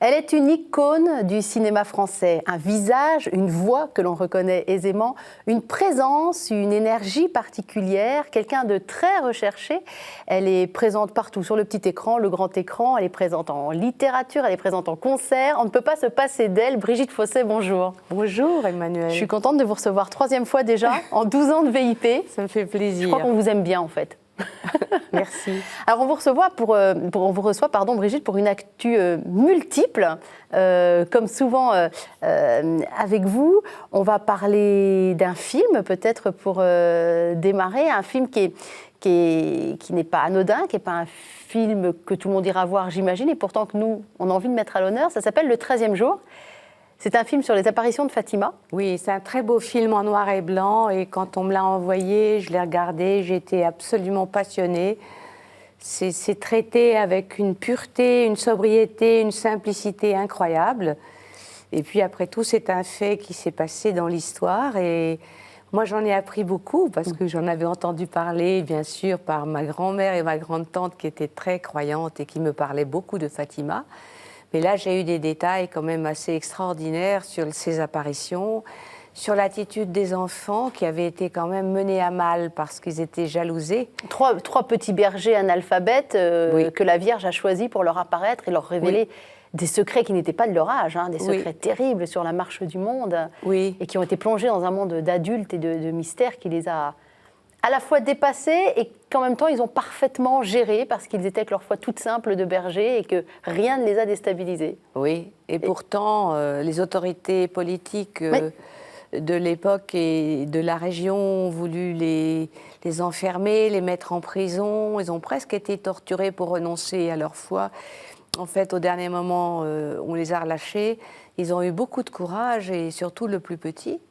Elle est une icône du cinéma français, un visage, une voix que l'on reconnaît aisément, une présence, une énergie particulière, quelqu'un de très recherché. Elle est présente partout, sur le petit écran, le grand écran, elle est présente en littérature, elle est présente en concert. On ne peut pas se passer d'elle. Brigitte Fossey, bonjour. Bonjour Emmanuel. Je suis contente de vous recevoir 3e fois déjà, en 12 ans de VIP. Ça me fait plaisir. Je crois qu'on vous aime bien en fait. Merci. Alors on vous reçoit, Brigitte, pour une actu multiple. Comme souvent avec vous, on va parler d'un film, peut-être pour démarrer, un film qui n'est pas anodin, qui n'est pas un film que tout le monde ira voir, j'imagine, et pourtant que nous, on a envie de mettre à l'honneur. Ça s'appelle Le 13e jour. C'est un film sur les apparitions de Fatima. Oui, c'est un très beau film en noir et blanc. Et quand on me l'a envoyé, je l'ai regardé, j'ai été absolument passionnée. C'est traité avec une pureté, une sobriété, une simplicité incroyable. Et puis après tout, c'est un fait qui s'est passé dans l'histoire. Et moi, j'en ai appris beaucoup parce que j'en avais entendu parler, bien sûr, par ma grand-mère et ma grande-tante qui étaient très croyantes et qui me parlaient beaucoup de Fatima. Mais là, j'ai eu des détails quand même assez extraordinaires sur ces apparitions, sur l'attitude des enfants qui avaient été quand même menés à mal parce qu'ils étaient jalousés. Trois petits bergers analphabètes Oui. que la Vierge a choisis pour leur apparaître et leur révéler des secrets qui n'étaient pas de leur âge, des secrets terribles sur la marche du monde, et qui ont été plongés dans un monde d'adultes et de mystères qui les a à la fois dépassés et qu'en même temps ils ont parfaitement géré parce qu'ils étaient avec leur foi toute simple de bergers et que rien ne les a déstabilisés. Oui, et pourtant les autorités politiques de l'époque et de la région ont voulu les enfermer, les mettre en prison. Ils ont presque été torturés pour renoncer à leur foi. En fait, au dernier moment, on les a relâchés. Ils ont eu beaucoup de courage et surtout le plus petit.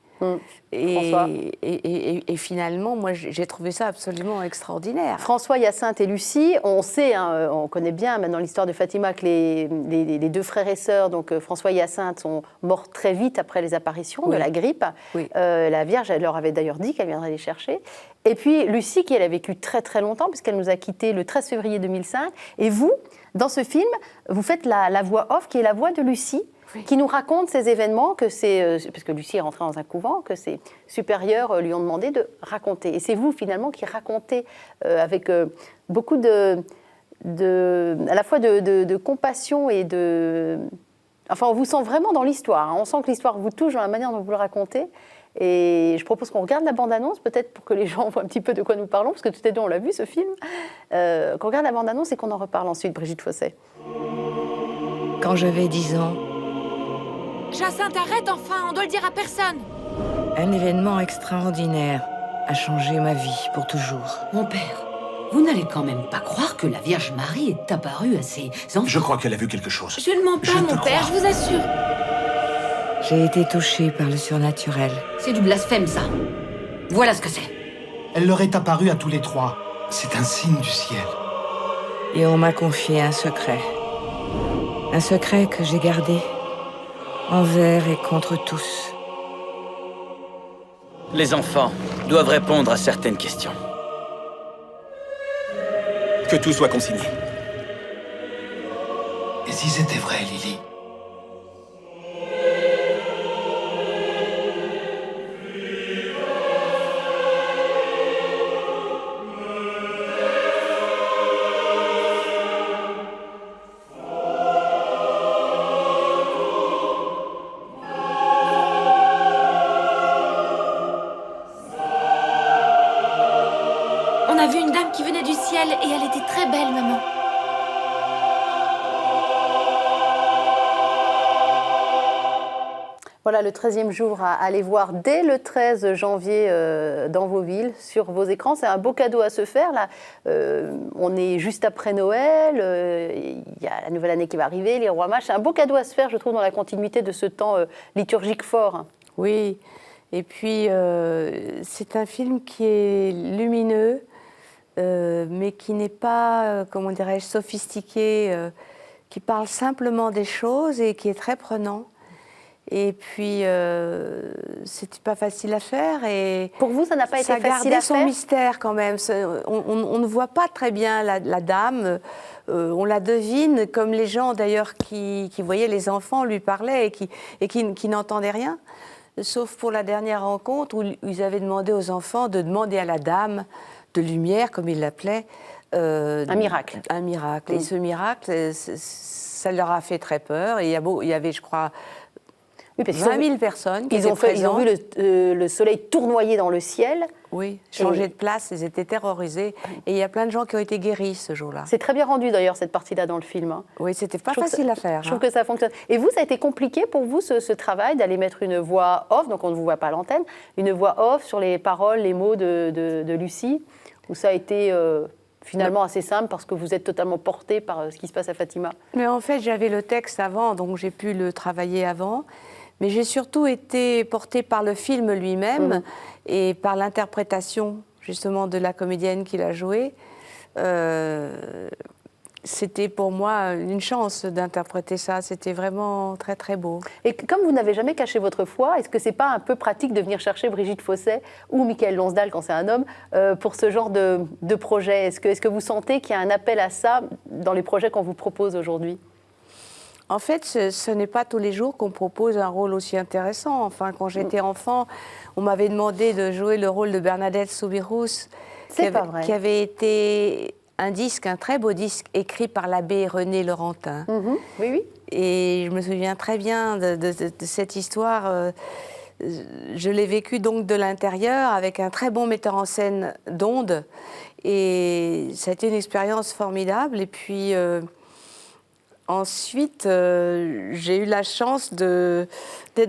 François. Et finalement, moi, j'ai trouvé ça absolument extraordinaire. François, Hyacinthe et Lucie, on sait, on connaît bien maintenant l'histoire de Fatima, que les deux frères et sœurs, donc François et Hyacinthe, sont morts très vite après les apparitions de la grippe. Oui. La Vierge, elle leur avait d'ailleurs dit qu'elle viendrait les chercher. Et puis Lucie, qui elle a vécu très très longtemps, puisqu'elle nous a quittés le 13 février 2005. Et vous, dans ce film, vous faites la voix off, qui est la voix de Lucie, qui nous raconte ces événements, parce que Lucie est rentrée dans un couvent, que ses supérieurs lui ont demandé de raconter. Et c'est vous, finalement, qui racontez avec beaucoup à la fois de compassion et de... Enfin, on vous sent vraiment dans l'histoire. On sent que l'histoire vous touche dans la manière dont vous le racontez. Et je propose qu'on regarde la bande-annonce, peut-être pour que les gens voient un petit peu de quoi nous parlons, parce que toutes les deux, on l'a vu, ce film. Qu'on regarde la bande-annonce et qu'on en reparle ensuite, Brigitte Fossey. Quand j'avais 10 ans, Jacinthe, arrête enfin, on doit le dire à personne. un événement extraordinaire a changé ma vie pour toujours. Mon père, vous n'allez quand même pas croire que la Vierge Marie est apparue à ses enfants. Je crois qu'elle a vu quelque chose. Je ne mens pas, mon père, je vous assure. J'ai été touchée par le surnaturel. C'est du blasphème, ça. Voilà ce que c'est. Elle leur est apparue à tous les trois. C'est un signe du ciel. Et on m'a confié un secret. Un secret que j'ai gardé envers et contre tous. Les enfants doivent répondre à certaines questions. Que tout soit consigné. Et si c'était vrai, Lily? On a vu une dame qui venait du ciel et elle était très belle, maman. Voilà, le 13e jour à aller voir dès le 13 janvier dans vos villes, sur vos écrans. C'est un beau cadeau à se faire. Là, on est juste après Noël, il y a la nouvelle année qui va arriver, les rois mages. C'est un beau cadeau à se faire, je trouve, dans la continuité de ce temps liturgique fort. Oui, et puis c'est un film qui est lumineux, mais qui n'est pas, comment dirais-je, sophistiqué, qui parle simplement des choses et qui est très prenant. Et puis, c'était pas facile à faire. Et Pour vous, ça n'a pas été ça facile gardait à son faire? mystère quand même. On ne voit pas très bien la dame. On la devine, comme les gens d'ailleurs qui voyaient les enfants lui parlaient et qui n'entendaient rien. Sauf pour la dernière rencontre où ils avaient demandé aux enfants de demander à la dame de lumière, comme ils l'appelaient, Un miracle. Un miracle. Et ce miracle, ça leur a fait très peur. Et il y avait, je crois, Oui, parce qu'ils 20 000 personnes qui ils ont étaient présentes. vu le soleil tournoyer dans le ciel. Oui, changer de place, ils étaient terrorisés. Et il y a plein de gens qui ont été guéris ce jour-là. C'est très bien rendu d'ailleurs, cette partie-là dans le film. Hein. Oui, c'était pas Je trouve facile à faire. Je trouve que ça fonctionne. Et vous, ça a été compliqué pour vous, ce travail, d'aller mettre une voix off, donc on ne vous voit pas à l'antenne, une voix off sur les paroles, les mots de Lucie, où ça a été finalement assez simple parce que vous êtes totalement porté par ce qui se passe à Fatima? Mais en fait, j'avais le texte avant, donc j'ai pu le travailler avant. Mais j'ai surtout été portée par le film lui-même et par l'interprétation, justement, de la comédienne qui l'a joué. C'était pour moi une chance d'interpréter ça. C'était vraiment très, très beau. Et comme vous n'avez jamais caché votre foi, est-ce que c'est pas un peu pratique de venir chercher Brigitte Fosset ou Michael Lonsdal, quand c'est un homme, pour ce genre de projet? Est-ce que vous sentez qu'il y a un appel à ça dans les projets qu'on vous propose aujourd'hui? En fait, ce n'est pas tous les jours qu'on propose un rôle aussi intéressant. Enfin, quand j'étais enfant, on m'avait demandé de jouer le rôle de Bernadette Soubirous, qui avait été un très beau disque écrit par l'abbé René Laurentin. Oui, oui. Et je me souviens très bien de cette histoire. Je l'ai vécue donc de l'intérieur avec un très bon metteur en scène d'ondes. Et ça a été une expérience formidable. Et puis... Ensuite, j'ai eu la chance d'être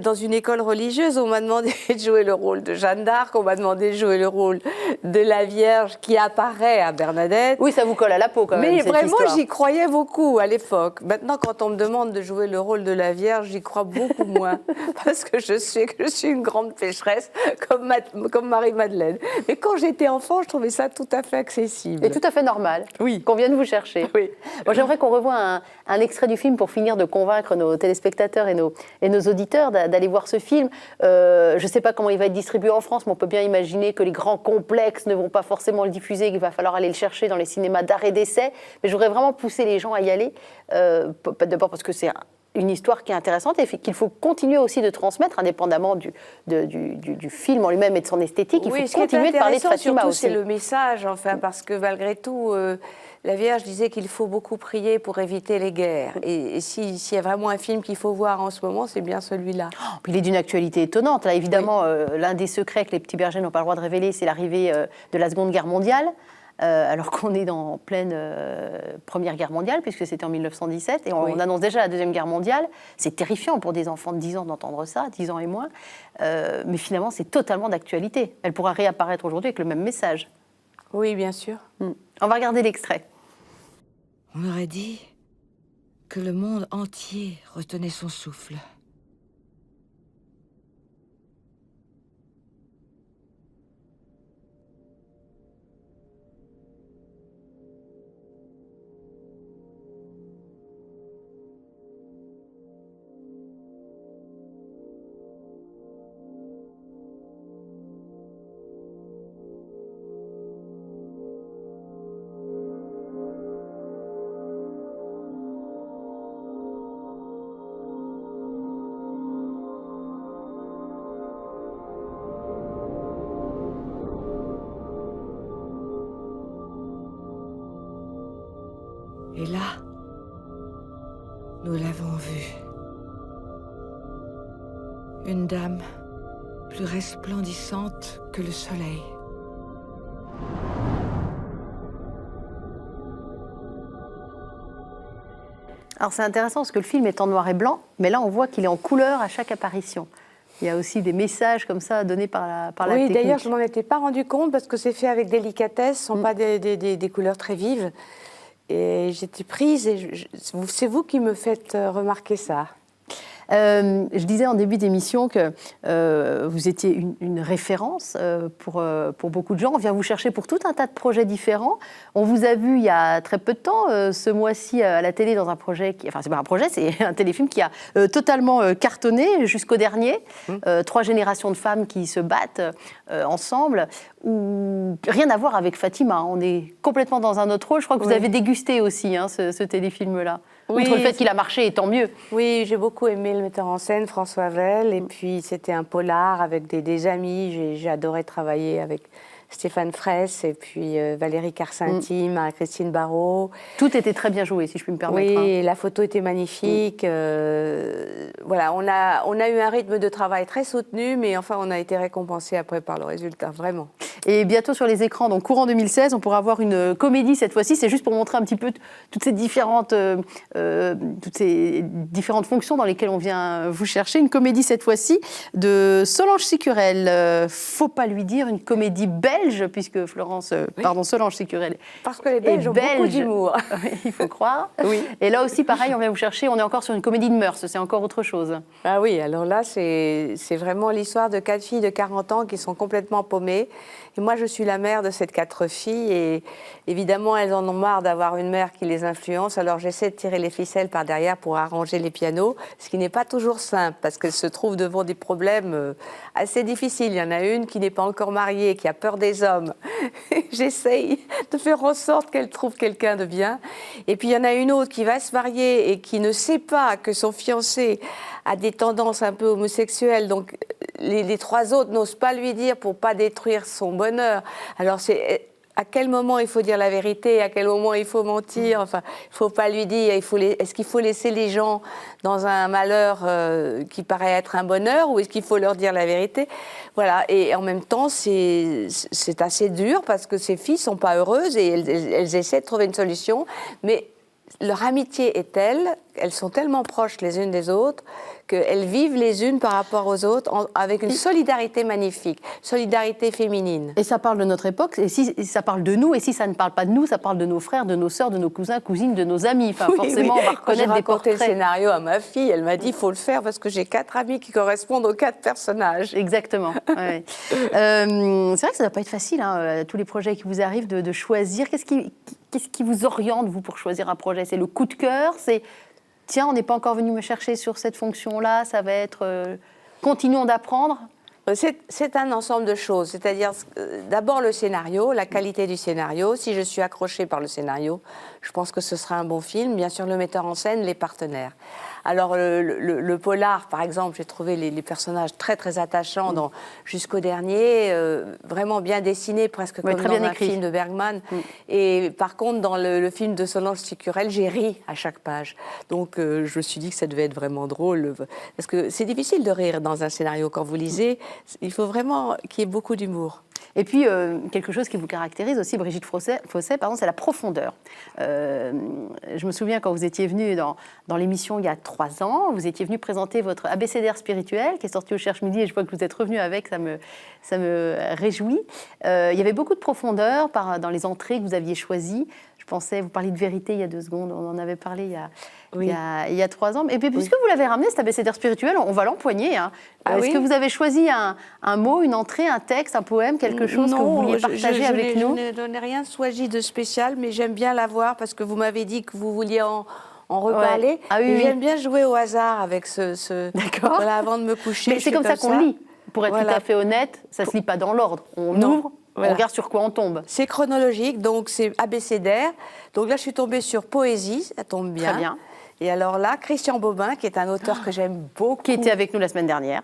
dans une école religieuse. On m'a demandé de jouer le rôle de Jeanne d'Arc, on m'a demandé de jouer le rôle de la Vierge qui apparaît à Bernadette. Oui, ça vous colle à la peau quand même. Mais cette vraiment, histoire. j'y croyais beaucoup à l'époque. Maintenant, quand on me demande de jouer le rôle de la Vierge, j'y crois beaucoup moins. Parce que je suis une grande pécheresse, comme Marie-Madeleine. Mais quand j'étais enfant, je trouvais ça tout à fait accessible. Et tout à fait normal. Oui. Qu'on vienne vous chercher. Oui. Moi, j'aimerais qu'on revoie un extrait du film pour finir de convaincre nos téléspectateurs et nos auditeurs d'aller voir ce film. Je ne sais pas comment il va être distribué en France, mais on peut bien imaginer que les grands complexes ne vont pas forcément le diffuser, qu'il va falloir aller le chercher dans les cinémas d'art et d'essai. Mais je voudrais vraiment pousser les gens à y aller, d'abord parce que c'est une histoire qui est intéressante et qu'il faut continuer aussi de transmettre, indépendamment du film en lui-même et de son esthétique. Il faut continuer de parler de Fatima aussi. C'est le message, enfin, parce que malgré tout, la Vierge disait qu'il faut beaucoup prier pour éviter les guerres. Et s'il y a vraiment un film qu'il faut voir en ce moment, c'est bien celui-là. Oh, il est d'une actualité étonnante. Là, évidemment, l'un des secrets que les petits bergers n'ont pas le droit de révéler, c'est l'arrivée de la Seconde Guerre mondiale. Alors qu'on est en pleine Première Guerre mondiale, puisque c'était en 1917, et on annonce déjà la Deuxième Guerre mondiale. C'est terrifiant pour des enfants de 10 ans d'entendre ça, 10 ans et moins. Mais finalement, c'est totalement d'actualité. Elle pourra réapparaître aujourd'hui avec le même message. Oui, bien sûr. On va regarder l'extrait. On aurait dit que le monde entier retenait son souffle. Et là, nous l'avons vue. Une dame plus resplendissante que le soleil. Alors c'est intéressant parce que le film est en noir et blanc, mais là on voit qu'il est en couleur à chaque apparition. Il y a aussi des messages comme ça donnés par la technique. Oui, d'ailleurs je ne m'en étais pas rendu compte parce que c'est fait avec délicatesse, ce ne sont pas des couleurs très vives. Et j'étais prise et c'est vous qui me faites remarquer ça. Je disais en début d'émission que vous étiez une référence pour beaucoup de gens. On vient vous chercher pour tout un tas de projets différents. On vous a vu il y a très peu de temps, ce mois-ci à la télé, dans un projet enfin c'est pas un projet, c'est un téléfilm qui a totalement cartonné jusqu'au dernier. 3 générations de femmes qui se battent ensemble. Rien à voir avec Fatima. On est complètement dans un autre rôle. Je crois que vous avez dégusté aussi ce téléfilm-là. Oui, Outre le fait qu'il a marché, et tant mieux. Oui, j'ai beaucoup aimé le metteur en scène, François Vell, et puis c'était un polar avec des amis. J'ai adoré travailler avec Stéphane Fraisse et puis Valérie Carcenti, Marie-Christine Barrault. Tout était très bien joué, si je puis me permettre. Oui, la photo était magnifique. Voilà, on a eu un rythme de travail très soutenu, mais enfin, on a été récompensé après par le résultat, vraiment. Et bientôt sur les écrans, donc courant 2016, on pourra avoir une comédie cette fois-ci. C'est juste pour montrer un petit peu toutes ces différentes fonctions dans lesquelles on vient vous chercher. Une comédie cette fois-ci de Solange Sicurel. Faut pas lui dire, une comédie belge, puisque Solange Sicurel. Parce que les Belges ont beaucoup d'humour. Il faut croire. Oui. Et là aussi, pareil, on vient vous chercher. On est encore sur une comédie de mœurs. C'est encore autre chose. Ah oui, alors là, c'est vraiment l'histoire de 4 filles de 40 ans qui sont complètement paumées. Et moi, je suis la mère de ces 4 filles. Et évidemment, elles en ont marre d'avoir une mère qui les influence. Alors, j'essaie de tirer les ficelles par derrière pour arranger les pianos, ce qui n'est pas toujours simple, parce qu'elles se trouvent devant des problèmes assez difficiles. Il y en a une qui n'est pas encore mariée, qui a peur des hommes. J'essaye de faire en sorte qu'elle trouve quelqu'un de bien. Et puis, il y en a une autre qui va se marier et qui ne sait pas que son fiancé a des tendances un peu homosexuelles. Donc, les 3 autres n'osent pas lui dire pour pas détruire son bonheur. Alors, c'est à quel moment il faut dire la vérité, à quel moment il faut mentir. Enfin, il faut pas lui dire. Est-ce qu'il faut laisser les gens dans un malheur qui paraît être un bonheur, ou est-ce qu'il faut leur dire la vérité? Voilà. Et en même temps, c'est assez dur parce que ces filles sont pas heureuses et elles essaient de trouver une solution, mais leur amitié est telle, elles sont tellement proches les unes des autres, qu'elles vivent les unes par rapport aux autres avec une solidarité magnifique, solidarité féminine. Et ça parle de notre époque, et si ça parle de nous, et si ça ne parle pas de nous, ça parle de nos frères, de nos sœurs, de nos cousins, cousines, de nos amis. Enfin, forcément, on va reconnaître des portraits. Quand j'ai raconté le scénario à ma fille, elle m'a dit il faut le faire parce que j'ai 4 amis qui correspondent aux 4 personnages. Exactement. Ouais. C'est vrai que ça ne doit pas être facile, tous les projets qui vous arrivent, de choisir. Qu'est-ce qui vous oriente, vous, pour choisir un projet? C'est le coup de cœur? C'est tiens, on n'est pas encore venu me chercher sur cette fonction-là, ça va être continuons d'apprendre? C'est un ensemble de choses, c'est-à-dire d'abord le scénario, la qualité du scénario. Si je suis accrochée par le scénario, je pense que ce sera un bon film. Bien sûr, le metteur en scène, les partenaires. Alors, le polar, par exemple, j'ai trouvé les personnages très, très attachants jusqu'au dernier, vraiment bien dessinés, presque comme dans un film de Bergman. Et par contre, dans le film de Solange Sicurel, j'ai ri à chaque page. Donc, je me suis dit que ça devait être vraiment drôle. Parce que c'est difficile de rire dans un scénario. Quand vous lisez, il faut vraiment qu'il y ait beaucoup d'humour. Et puis, quelque chose qui vous caractérise aussi, Brigitte Fossé, c'est la profondeur. Je me souviens quand vous étiez venue dans l'émission il y a 3 ans, vous étiez venue présenter votre abécédaire spirituel qui est sorti au Cherche-Midi, et je vois que vous êtes revenue avec, ça me réjouit. Il y avait beaucoup de profondeur dans les entrées que vous aviez choisies. Je pensais, vous parliez de vérité il y a 2 secondes, on en avait parlé il y a 3 ans. Et puis, puisque vous l'avez ramené, cet abécédaire spirituel, on va l'empoigner. Est-ce que vous avez choisi un mot, une entrée, un texte, un poème, quelque chose que vous vouliez partager avec nous? Je n'ai rien choisi de spécial, mais j'aime bien l'avoir parce que vous m'avez dit que vous vouliez en reparler. Ouais. Ah, oui, J'aime bien jouer au hasard avec ce... D'accord. Voilà, avant de me coucher. Mais c'est comme ça qu'on lit. Pour être tout à fait honnête, ça ne se lit pas dans l'ordre. On ouvre, on regarde sur quoi on tombe. C'est chronologique, donc c'est abécédaire. Donc là, je suis tombée sur poésie, ça tombe bien. Très bien. Et alors là, Christian Bobin, qui est un auteur que j'aime beaucoup. Qui était avec nous la semaine dernière.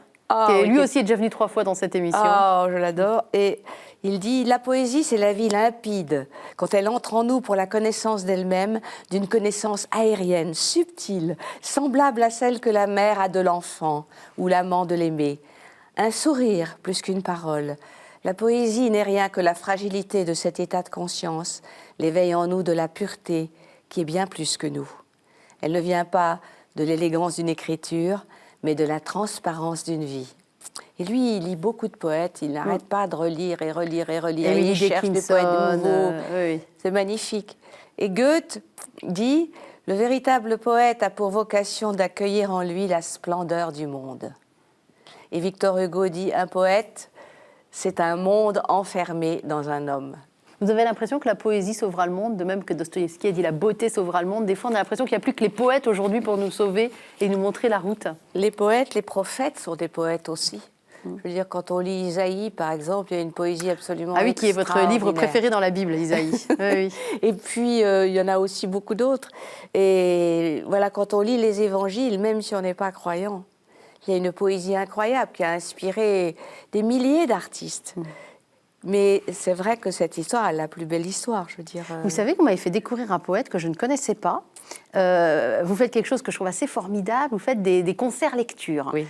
Lui aussi est déjà venu 3 fois dans cette émission. Oh, je l'adore. Et il dit « La poésie, c'est la vie limpide, quand elle entre en nous pour la connaissance d'elle-même, d'une connaissance aérienne, subtile, semblable à celle que la mère a de l'enfant ou l'amant de l'aimé. Un sourire plus qu'une parole. La poésie n'est rien que la fragilité de cet état de conscience, l'éveil en nous de la pureté, qui est bien plus que nous. Elle ne vient pas de l'élégance d'une écriture, mais de la transparence d'une vie. » Et lui, il lit beaucoup de poètes, il n'arrête pas de relire et relire et relire. Et il cherche des poètes nouveaux. Oui. C'est magnifique. Et Goethe dit « Le véritable poète a pour vocation d'accueillir en lui la splendeur du monde. Et Victor Hugo dit, un poète, c'est un monde enfermé dans un homme. Vous avez l'impression que la poésie sauvera le monde, de même que Dostoïevski a dit la beauté sauvera le monde. Des fois, on a l'impression qu'il n'y a plus que les poètes aujourd'hui pour nous sauver et nous montrer la route. Les poètes, les prophètes sont des poètes aussi. Je veux dire, quand on lit Isaïe, par exemple, il y a une poésie absolument Ah oui, qui est votre livre préféré dans la Bible, Isaïe. Oui, oui. Et puis, il y en a aussi beaucoup d'autres. Et voilà, quand on lit les évangiles, même si on n'est pas croyant, il y a une poésie incroyable qui a inspiré des milliers d'artistes. Mais c'est vrai que cette histoire est la plus belle histoire, je veux dire. Vous savez que vous m'avez fait découvrir un poète que je ne connaissais pas. Vous faites quelque chose que je trouve assez formidable. Vous faites des concerts lectures. Oui.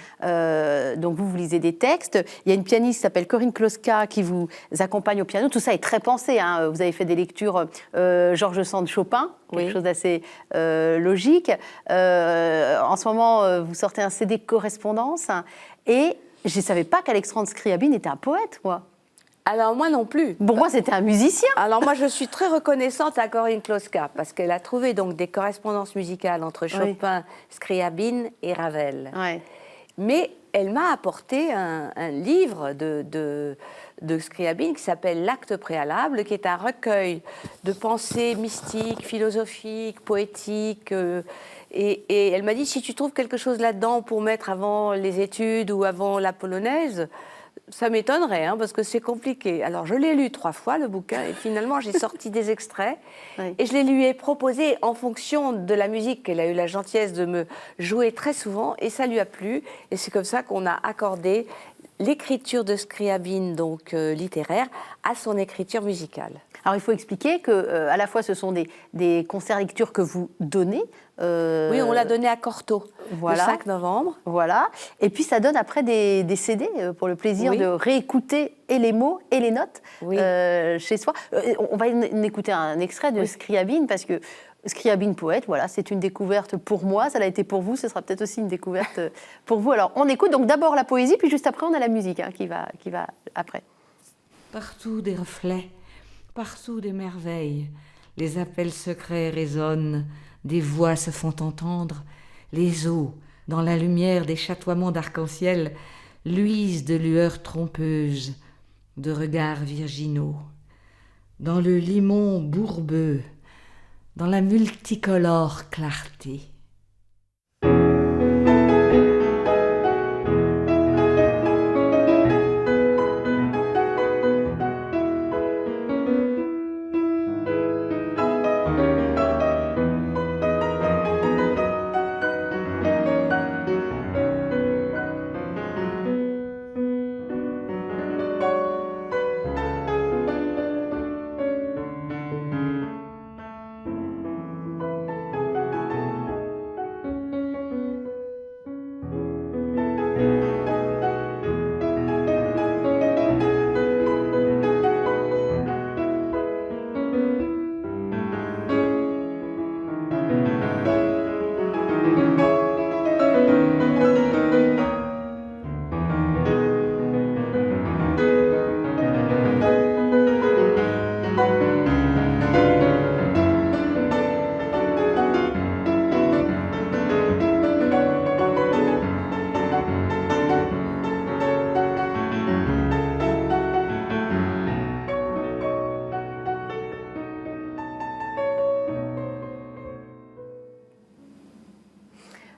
Donc vous lisez des textes. Il y a une pianiste qui s'appelle Corinne Kloska qui vous accompagne au piano. Tout ça est très pensé. Hein. Vous avez fait des lectures Georges Sand Chopin, quelque chose d'assez logique. En ce moment, vous sortez un CD correspondance. Et je ne savais pas qu'Alexandre Scriabine était un poète, moi. Alors moi non plus. Pour moi, c'était un musicien. Alors moi, je suis très reconnaissante à Corinne Kloska parce qu'elle a trouvé donc des correspondances musicales entre Chopin, Scriabine et Ravel. Ouais. Mais elle m'a apporté un livre de Scriabine qui s'appelle L'Acte préalable, qui est un recueil de pensées mystiques, philosophiques, poétiques. Et elle m'a dit, si tu trouves quelque chose là-dedans pour mettre avant les études ou avant la polonaise, ça m'étonnerait, hein, parce que c'est compliqué. Alors, je l'ai lu 3 fois, le bouquin, et finalement, j'ai sorti des extraits, et je les lui ai proposés en fonction de la musique qu'elle a eu la gentillesse de me jouer très souvent, et ça lui a plu, et c'est comme ça qu'on a accordé l'écriture de Scriabine, donc littéraire, à son écriture musicale. Alors, il faut expliquer que, à la fois, ce sont des concerts lecture que vous donnez. Oui, on l'a donné à Cortot, voilà. Le 5 novembre. Voilà. Et puis, ça donne après des CD pour le plaisir de réécouter et les mots et les notes chez soi. On va écouter un extrait de Scriabine, parce que Scriabine poète, voilà, c'est une découverte pour moi, ça l'a été pour vous, ce sera peut-être aussi une découverte pour vous. Alors, on écoute donc d'abord la poésie, puis juste après, on a la musique qui va après. Partout des reflets, partout des merveilles, les appels secrets résonnent, des voix se font entendre, les eaux, dans la lumière des chatoiements d'arc-en-ciel, luisent de lueurs trompeuses, de regards virginaux. Dans le limon bourbeux, dans la multicolore clarté.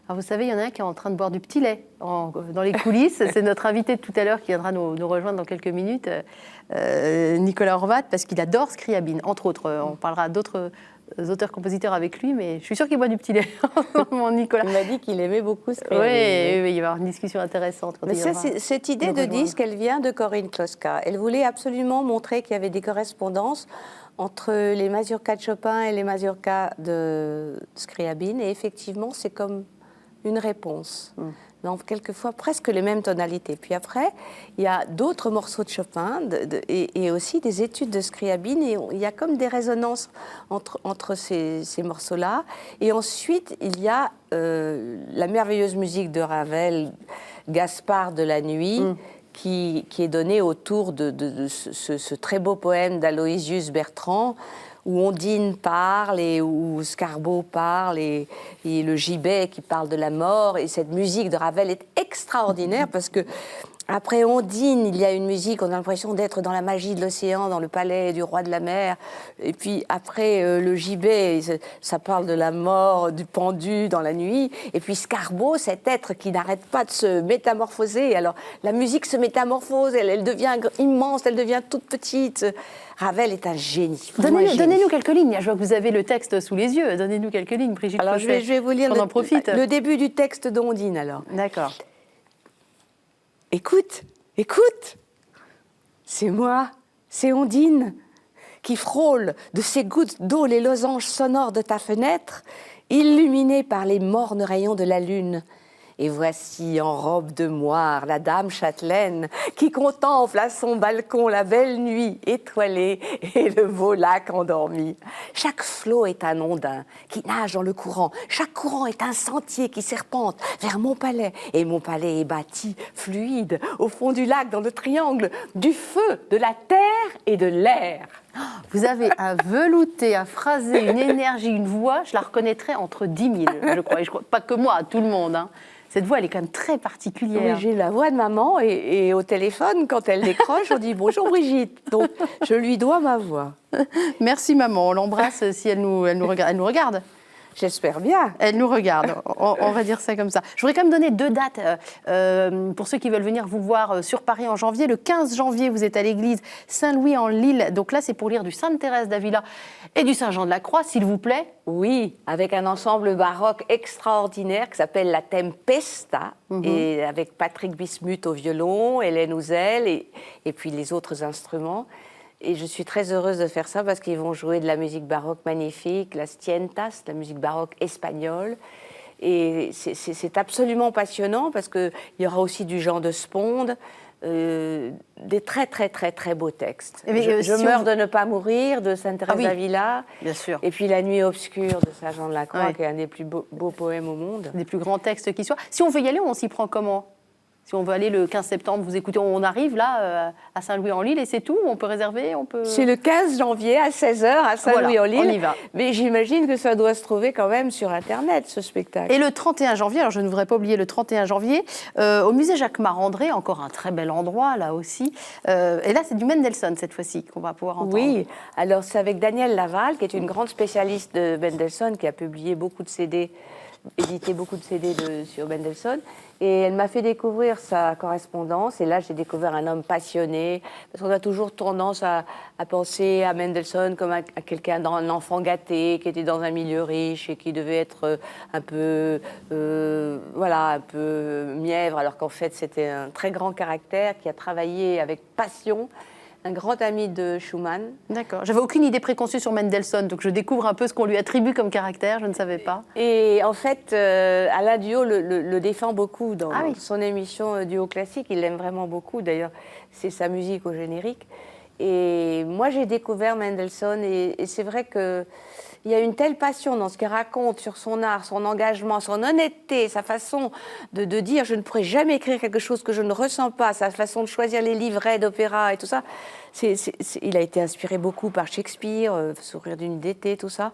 Alors vous savez, il y en a un qui est en train de boire du petit lait dans les coulisses. C'est notre invité de tout à l'heure qui viendra nous rejoindre dans quelques minutes, Nicolas Horvat, parce qu'il adore Scriabine, entre autres. On parlera d'autres auteurs-compositeurs avec lui, mais je suis sûre qu'il boit du petit lait, mon Nicolas. Il m'a dit qu'il aimait beaucoup Scriabine. Oui, il va y avoir une discussion intéressante. Mais cette idée de disque, elle vient de Corinne Kloska. Elle voulait absolument montrer qu'il y avait des correspondances entre les mazurkas de Chopin et les mazurkas de Scriabine. Et effectivement, c'est comme une réponse. Donc, quelquefois, presque les mêmes tonalités. Puis après, il y a d'autres morceaux de Chopin et aussi des études de Scriabine. Et il y a comme des résonances entre ces morceaux-là. Et ensuite, il y a la merveilleuse musique de Ravel, Gaspard de la nuit, qui est donnée autour de ce très beau poème d'Aloysius Bertrand, où Ondine parle et où Scarbeau parle et le gibet qui parle de la mort. Et cette musique de Ravel est extraordinaire parce que après Ondine, il y a une musique, on a l'impression d'être dans la magie de l'océan, dans le palais du roi de la mer. Et puis après, le gibet, ça parle de la mort, du pendu dans la nuit. Et puis Scarbeau, cet être qui n'arrête pas de se métamorphoser. Alors la musique se métamorphose, elle devient immense, elle devient toute petite. Ravel est un génie. Donnez-nous quelques lignes. Je vois que vous avez le texte sous les yeux. Donnez-nous quelques lignes, Brigitte. Alors je vais vous lire On en profite. le début du texte d'Ondine alors. D'accord. Écoute, écoute, c'est moi, c'est Ondine, qui frôle de ses gouttes d'eau les losanges sonores de ta fenêtre, illuminée par les mornes rayons de la lune. Et voici en robe de moire la dame châtelaine qui contemple à son balcon la belle nuit étoilée et le beau lac endormi. Chaque flot est un ondin qui nage dans le courant. Chaque courant est un sentier qui serpente vers mon palais. Et mon palais est bâti, fluide, au fond du lac, dans le triangle du feu, de la terre et de l'air. Vous avez un velouté, un phrasé, une énergie, une voix, je la reconnaîtrais entre 10 000, je crois. Et je crois pas que moi, tout le monde. Hein. Cette voix, elle est quand même très particulière. Oui, j'ai la voix de maman et au téléphone, quand elle décroche, on dit « Bonjour Brigitte ». Donc, je lui dois ma voix. Merci maman, on l'embrasse si elle nous regarde. Elle nous regarde. J'espère bien. Elle nous regarde, on va dire ça comme ça. Je voudrais quand même donner 2 dates pour ceux qui veulent venir vous voir sur Paris en janvier. Le 15 janvier, vous êtes à l'église Saint-Louis-en-Lille. Donc là, c'est pour lire du Sainte-Thérèse d'Avila et du Saint-Jean-de-la-Croix, s'il vous plaît. Oui, avec un ensemble baroque extraordinaire qui s'appelle la Tempesta, et avec Patrick Bismuth au violon, Hélène Houzel et puis les autres instruments. Et je suis très heureuse de faire ça parce qu'ils vont jouer de la musique baroque magnifique, la Stientas, la musique baroque espagnole. Et c'est absolument passionnant parce qu'il y aura aussi du Jean de Sponde, des très, très, très, très beaux textes. Je meurs de ne pas mourir, de Sainte-Thérèse d'Avila. Bien sûr. Et puis La nuit obscure de Saint-Jean-de-la-Croix, qui est un des plus beaux poèmes au monde. Des plus grands textes qui soient. Si on veut y aller, on s'y prend comment ? Si on veut aller le 15 septembre, vous écoutez, on arrive là à Saint-Louis-en-Lille et c'est tout. On peut réserver, on peut. C'est le 15 janvier à 16h à Saint-Louis-en-Lille. Voilà, on y va. Mais j'imagine que ça doit se trouver quand même sur Internet, ce spectacle. Et le 31 janvier, alors je ne voudrais pas oublier le 31 janvier, au musée Jacques-Marandré, encore un très bel endroit là aussi. Et là, c'est du Mendelssohn cette fois-ci qu'on va pouvoir entendre. Oui, alors c'est avec Danielle Laval, qui est une grande spécialiste de Mendelssohn, qui a publié beaucoup de CD, édité beaucoup de CD sur Mendelssohn. Et elle m'a fait découvrir sa correspondance. Et là, j'ai découvert un homme passionné. Parce qu'on a toujours tendance à penser à Mendelssohn comme à quelqu'un, un enfant gâté, qui était dans un milieu riche et qui devait être un peu mièvre. Alors qu'en fait, c'était un très grand caractère qui a travaillé avec passion. Un grand ami de Schumann. D'accord. J'avais aucune idée préconçue sur Mendelssohn, donc je découvre un peu ce qu'on lui attribue comme caractère, je ne savais pas. Et en fait, Alain Duhaut le défend beaucoup dans son émission Duo Classique. Il l'aime vraiment beaucoup, d'ailleurs, c'est sa musique au générique. Et moi, j'ai découvert Mendelssohn et c'est vrai que il y a une telle passion dans ce qu'il raconte sur son art, son engagement, son honnêteté, sa façon de dire « je ne pourrais jamais écrire quelque chose que je ne ressens pas », sa façon de choisir les livrets d'opéra et tout ça. Il a été inspiré beaucoup par Shakespeare, Sourire d'une nuit d'été, tout ça.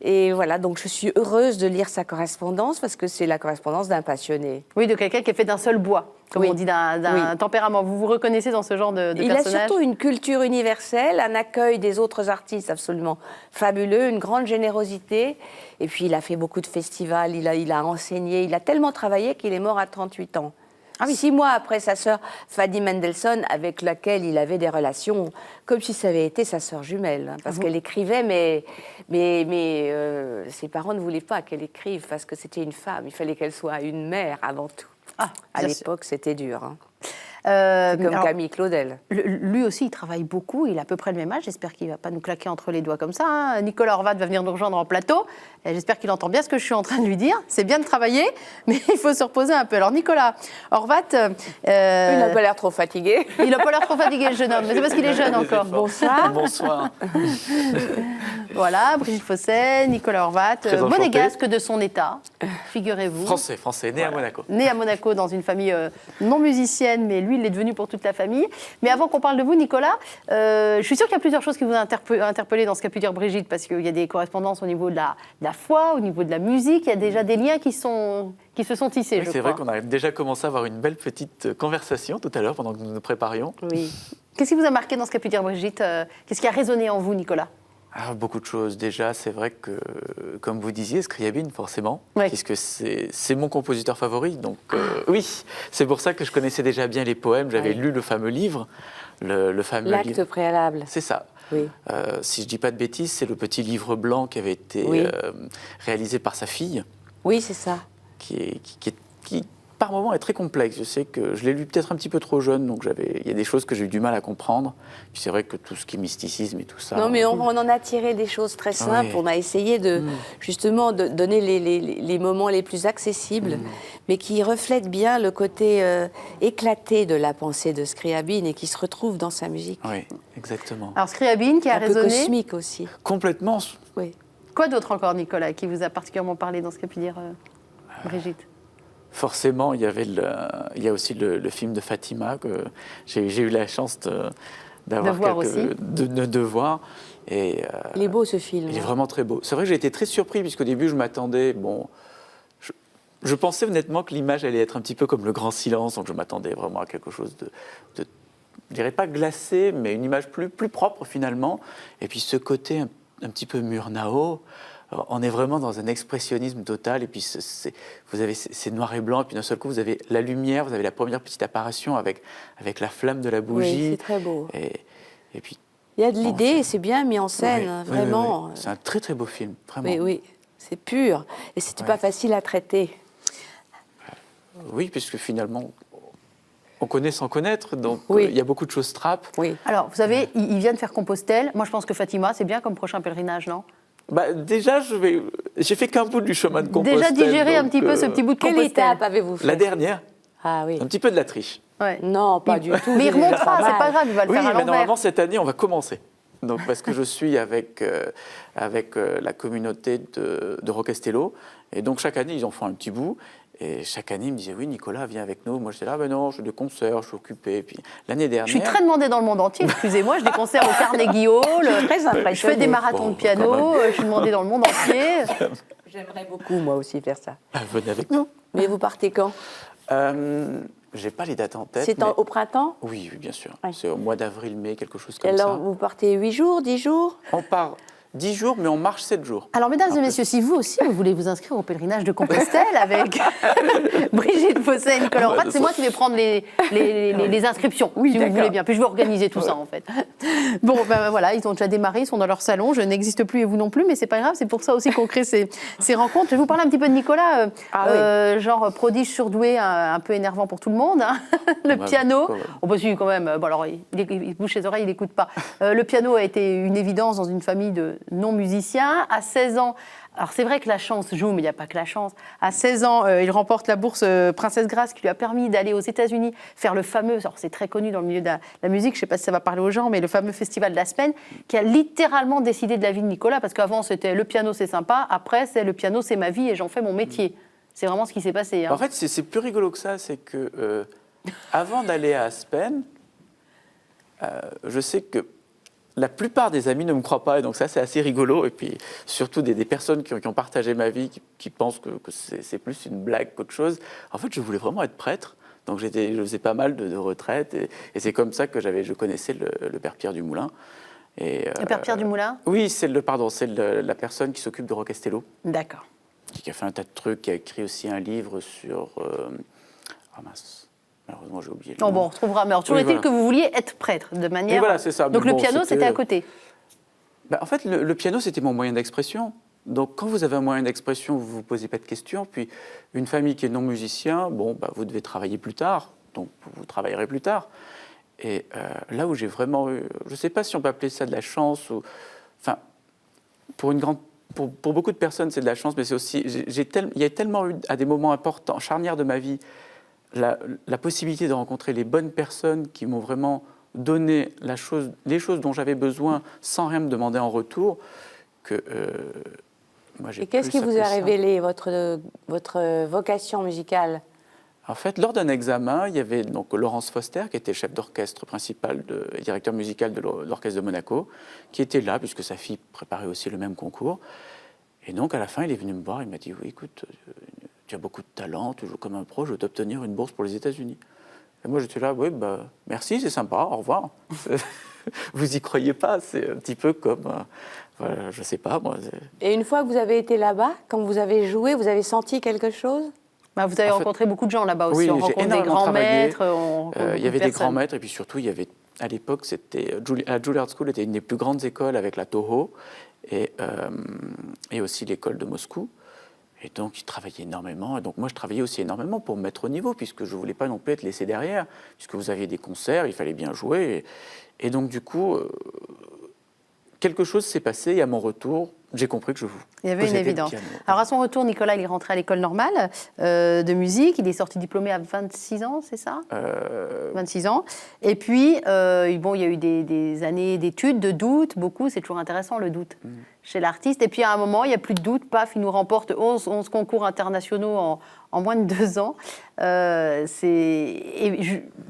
Et voilà, donc je suis heureuse de lire sa correspondance parce que c'est la correspondance d'un passionné. Oui, de quelqu'un qui est fait d'un seul bois, comme on dit, d'un tempérament. Vous vous reconnaissez dans ce genre de personnage ? Il a surtout une culture universelle, un accueil des autres artistes absolument fabuleux, une grande générosité. Et puis il a fait beaucoup de festivals, il a enseigné, il a tellement travaillé qu'il est mort à 38 ans. 6 mois après sa sœur Fanny Mendelssohn, avec laquelle il avait des relations comme si ça avait été sa sœur jumelle. Parce qu'elle écrivait, mais ses parents ne voulaient pas qu'elle écrive parce que c'était une femme. Il fallait qu'elle soit une mère avant tout. À l'époque, c'était dur. Comme Camille Claudel. Lui aussi, il travaille beaucoup. Il a à peu près le même âge. J'espère qu'il ne va pas nous claquer entre les doigts comme ça. Nicolas Horvat va venir nous rejoindre en plateau. Et j'espère qu'il entend bien ce que je suis en train de lui dire. C'est bien de travailler, mais il faut se reposer un peu. Alors Nicolas Horvat... Il n'a pas l'air trop fatigué. Il n'a pas l'air trop fatigué, le jeune homme, mais c'est parce qu'il est jeune encore. Bonsoir. Bonsoir. Voilà, Brigitte Fossey, Nicolas Horvat, Très enchanté. monégasque de son état, figurez-vous. Français, né à Monaco. Né à Monaco dans une famille non musicienne, mais lui, il est devenu pour toute la famille. Mais avant qu'on parle de vous, Nicolas, je suis sûre qu'il y a plusieurs choses qui vous ont interpellé dans ce qu'a pu dire Brigitte, parce qu'il y a des correspondances au niveau de la foi, au niveau de la musique, il y a déjà des liens qui se sont tissés, Oui, je c'est crois. vrai qu'on a déjà commencé à avoir une belle petite conversation tout à l'heure pendant que nous nous préparions. Oui. Qu'est-ce qui vous a marqué dans ce qu'a pu dire Brigitte Qu'est-ce qui a résonné en vous, Nicolas? Beaucoup de choses. Déjà, c'est vrai que, comme vous disiez, Scriabine, forcément, Oui. puisque c'est mon compositeur favori. Donc, oui, c'est pour ça que je connaissais déjà bien les poèmes. J'avais lu le fameux livre, le fameux L'acte livre. préalable. C'est ça. Oui. Si je dis pas de bêtises, c'est le petit livre blanc qui avait été Oui. réalisé par sa fille, Oui, c'est ça. qui, par moments, est très complexe. Je sais que je l'ai lu peut-être un petit peu trop jeune, donc il y a des choses que j'ai eu du mal à comprendre. Puis c'est vrai que tout ce qui est mysticisme et tout ça... Non, mais on en a tiré des choses très simples. Oui. On a essayé justement de donner les moments les plus accessibles, mais qui reflètent bien le côté éclaté de la pensée de Scriabine et qui se retrouve dans sa musique. Oui, exactement. Alors Scriabine qui a Un peu résonné. cosmique aussi. Complètement. Oui. Quoi d'autre encore, Nicolas, qui vous a particulièrement parlé dans ce qu'a pu dire Brigitte? Forcément, il y a aussi le film de Fatima que j'ai eu la chance d'avoir De voir aussi. de voir. Et, Il est beau ce film. il est vraiment très beau. C'est vrai que j'ai été très surpris puisqu'au début je m'attendais, je pensais honnêtement que l'image allait être un petit peu comme Le Grand Silence, donc je m'attendais vraiment à quelque chose de je dirais pas glacé, mais une image plus propre finalement. Et puis ce côté un petit peu Murnau. On est vraiment dans un expressionnisme total, et puis vous avez c'est noir et blanc, et puis d'un seul coup vous avez la lumière, vous avez la première petite apparition avec la flamme de la bougie. Oui, c'est très beau. Et puis Il y a de l'idée et c'est bien mis en scène, oui, vraiment. oui. C'est un très très beau film, vraiment. Oui, oui, c'est pur. Et c'était pas facile à traiter. Oui, puisque finalement on connaît sans connaître, donc Oui. il y a beaucoup de choses trappes. Oui. Alors, vous savez, il vient de faire Compostelle. Moi, je pense que Fatima, c'est bien comme prochain pèlerinage, non? Déjà, j'ai fait qu'un bout du chemin de Compostelle. Déjà digérer un donc, petit peu ce petit bout de Quelle Compostelle. étape avez-vous fait? La dernière, Ah oui. un petit peu de la triche. Ouais. Non, pas du tout. Mais il c'est déjà remontera, c'est mal. pas grave, il va le Oui, faire à mais l'envers. normalement, cette année, on va commencer. Donc, parce que je suis avec la communauté de Rocastello. Et donc, chaque année, ils en font un petit bout. Et chaque année, ils me disaient, oui, Nicolas, viens avec nous. Moi, j'étais là, ben non, je fais des concerts, je suis occupé. Et puis, l'année dernière... Je suis très demandée dans le monde entier, excusez-moi, je des concerts au Carnegie Hall, Très impressionnée. je fais des marathons Bon, de piano, quand je suis demandée dans le monde entier. J'aimerais beaucoup, moi aussi, faire ça. Venez avec nous. Mais vous partez quand? J'ai pas les dates en tête. C'est mais- au printemps? Oui, oui, bien sûr. Ouais. C'est au mois d'avril, mai, quelque chose Et comme alors, ça. vous partez 8 jours, 10 jours? On part 10 jours, mais on marche 7 jours. Alors, mesdames et messieurs, si vous aussi, vous voulez vous inscrire au pèlerinage de Compostelle avec Brigitte Fossey et Nicolas Horvat, c'est moi qui vais prendre les inscriptions, si vous d'accord. voulez bien. Puis je vais organiser tout ça, en fait. Bon, ben voilà, ils ont déjà démarré, ils sont dans leur salon. Je n'existe plus et vous non plus, mais c'est pas grave, c'est pour ça aussi qu'on crée ces rencontres. Je vais vous parler un petit peu de Nicolas, genre prodige surdoué, un peu énervant pour tout le monde. Hein. Le Ouais, piano. quand même. Oh, bah si, quand même. Bon, alors, il bouge les oreilles, il n'écoute pas. Le piano a été une évidence dans une famille de non-musiciens. À 16 ans, alors c'est vrai que la chance joue, mais il n'y a pas que la chance. À 16 ans, il remporte la bourse Princesse Grace qui lui a permis d'aller aux États-Unis faire le fameux, alors c'est très connu dans le milieu de la musique, je ne sais pas si ça va parler aux gens, mais le fameux festival d'Aspen qui a littéralement décidé de la vie de Nicolas, parce qu'avant c'était le piano c'est sympa, après c'est le piano c'est ma vie et j'en fais mon métier. C'est vraiment ce qui s'est passé. Hein. En fait, c'est plus rigolo que ça, c'est que avant d'aller à Aspen, je sais que la plupart des amis ne me croient pas, et donc ça c'est assez rigolo, et puis surtout des personnes qui ont partagé ma vie, qui pensent que c'est plus une blague qu'autre chose. En fait, je voulais vraiment être prêtre, donc je faisais pas mal de retraites, et c'est comme ça que je connaissais le père Pierre Dumoulin. Le père Pierre Dumoulin? Oui, c'est la personne qui s'occupe de Rocastello, D'accord. qui a fait un tas de trucs, qui a écrit aussi un livre sur... Ah mince, malheureusement j'ai oublié le Oh, nom. bon, on retrouvera, mais alors toujours Oui, est-il voilà. que vous vouliez être prêtre de manière... Oui, voilà, c'est ça. Donc Mais le bon, piano c'était à côté. En fait, le piano, c'était mon moyen d'expression. Donc, quand vous avez un moyen d'expression, vous ne vous posez pas de questions. Puis, une famille qui est non musicien, vous devez travailler plus tard. Donc, vous travaillerez plus tard. Et là où j'ai vraiment eu... Je ne sais pas si on peut appeler ça de la chance ou... Enfin, pour une grande pour beaucoup de personnes, c'est de la chance, mais c'est aussi, il y a tellement eu, à des moments importants, charnières de ma vie, la possibilité de rencontrer les bonnes personnes qui m'ont vraiment donné les choses dont j'avais besoin sans rien me demander en retour, que moi j'ai. Et qu'est-ce qui vous a révélé votre vocation musicale? En fait, lors d'un examen, il y avait donc Laurence Foster, qui était chef d'orchestre principal et directeur musical de l'Orchestre de Monaco, qui était là, puisque sa fille préparait aussi le même concours. Et donc, à la fin, il est venu me voir, il m'a dit « Oui, écoute, tu as beaucoup de talent, tu joues comme un pro, je veux t'obtenir une bourse pour les États-Unis. » Et moi, j'étais là « Oui, bah, merci, c'est sympa, au revoir. » Vous y croyez pas, c'est un petit peu comme... voilà, je sais pas, moi... Et une fois que vous avez été là-bas, quand vous avez joué, vous avez senti quelque chose? Bah, vous avez rencontré beaucoup de gens là-bas aussi. Oui, on j'ai rencontre des énormément grands travaillé. maîtres. Il y avait des grands maîtres, et puis surtout, il y avait, à l'époque, la Juilliard School était une des plus grandes écoles avec la Toho, et aussi l'école de Moscou. Et donc, ils travaillaient énormément. Et donc, moi, je travaillais aussi énormément pour me mettre au niveau, puisque je ne voulais pas non plus être laissé derrière, puisque vous aviez des concerts, il fallait bien jouer. Et donc, du coup, quelque chose s'est passé, et à mon retour, j'ai compris que je vous. Il y avait une évidence. Alors, à son retour, Nicolas, il est rentré à l'école normale de musique. Il est sorti diplômé à 26 ans, c'est ça 26 ans. Et puis, bon, il y a eu des années d'études, de doutes, beaucoup. C'est toujours intéressant, le doute, chez l'artiste. Et puis, à un moment, il n'y a plus de doute. Paf, il nous remporte 11 concours internationaux en moins de 2 ans.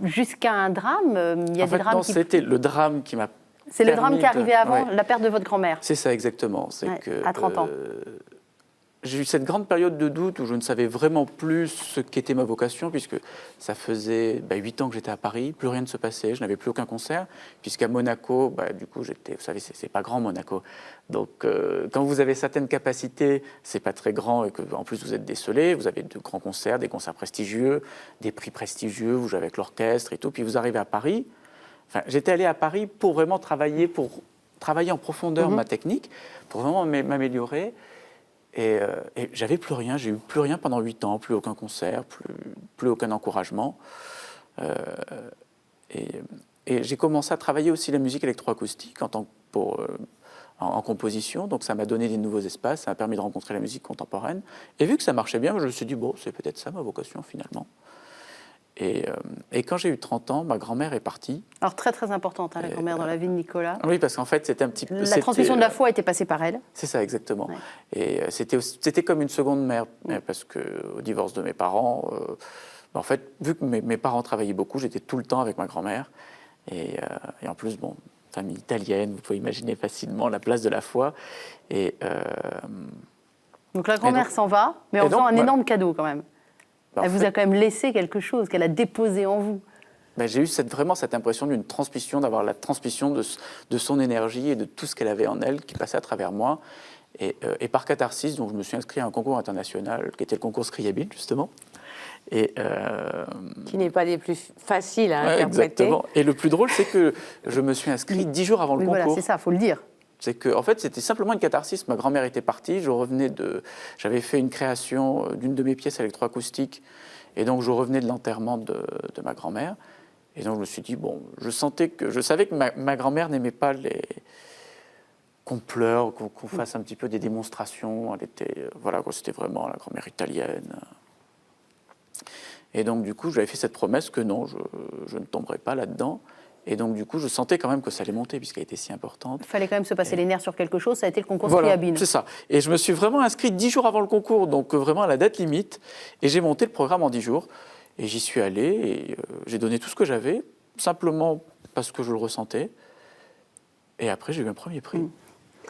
Jusqu'à un drame. Il y a des drames c'était le drame qui m'a... C'est le drame qui est arrivé avant la perte de votre grand-mère. C'est ça, exactement. C'est que, à 30 ans. J'ai eu cette grande période de doute où je ne savais vraiment plus ce qu'était ma vocation, puisque ça faisait 8 ans que j'étais à Paris, plus rien ne se passait, je n'avais plus aucun concert, puisqu'à Monaco, du coup, vous savez, c'est pas grand Monaco. Donc, quand vous avez certaines capacités, c'est pas très grand, et qu'en plus vous êtes décelé, vous avez de grands concerts, des concerts prestigieux, des prix prestigieux, vous jouez avec l'orchestre et tout, puis vous arrivez à Paris. Enfin, j'étais allé à Paris pour vraiment travailler en profondeur ma technique, pour vraiment m'améliorer. Et j'avais plus rien, j'ai eu plus rien pendant 8 ans, plus aucun concert, plus aucun encouragement. Et j'ai commencé à travailler aussi la musique électroacoustique en composition, donc ça m'a donné des nouveaux espaces, ça m'a permis de rencontrer la musique contemporaine. Et vu que ça marchait bien, je me suis dit, bon, c'est peut-être ça ma vocation finalement. Et quand j'ai eu 30 ans, ma grand-mère est partie. Alors très très importante, la grand-mère dans la vie de Nicolas. Oui, parce qu'en fait, c'était un petit peu... La transmission de la foi était passée par elle. C'est ça, exactement. Ouais. Et c'était comme une seconde mère, parce qu'au divorce de mes parents, en fait, vu que mes parents travaillaient beaucoup, j'étais tout le temps avec ma grand-mère. Et en plus, bon, famille italienne, vous pouvez imaginer facilement la place de la foi. Donc la grand-mère s'en va, mais en faisant un énorme cadeau quand même. Elle vous a quand même laissé quelque chose qu'elle a déposé en vous. J'ai eu vraiment cette impression d'une transmission, d'avoir la transmission de son énergie et de tout ce qu'elle avait en elle qui passait à travers moi. Et par catharsis, donc, je me suis inscrit à un concours international qui était le concours Scriabine, justement. Qui n'est pas des plus faciles à interpréter. Exactement. Et le plus drôle, c'est que je me suis inscrit 10 jours avant le concours. Voilà, c'est ça, il faut le dire. C'est que, en fait, c'était simplement une catharsis. Ma grand-mère était partie, j'avais fait une création d'une de mes pièces électroacoustiques, et donc je revenais de l'enterrement de ma grand-mère. Et donc je me suis dit, bon, je savais que ma grand-mère n'aimait pas qu'on pleure, qu'on fasse un petit peu des démonstrations. Elle était, c'était vraiment la grand-mère italienne. Et donc du coup, j'avais fait cette promesse que non, je ne tomberais pas là-dedans. Et donc, du coup, je sentais quand même que ça allait monter, puisqu'elle était si importante. Il fallait quand même se passer les nerfs sur quelque chose, ça a été le concours Scriabine. C'est ça. Et je me suis vraiment inscrit 10 jours avant le concours, donc vraiment à la date limite. Et j'ai monté le programme en 10 jours. Et j'y suis allé, et j'ai donné tout ce que j'avais, simplement parce que je le ressentais. Et après, j'ai eu un premier prix.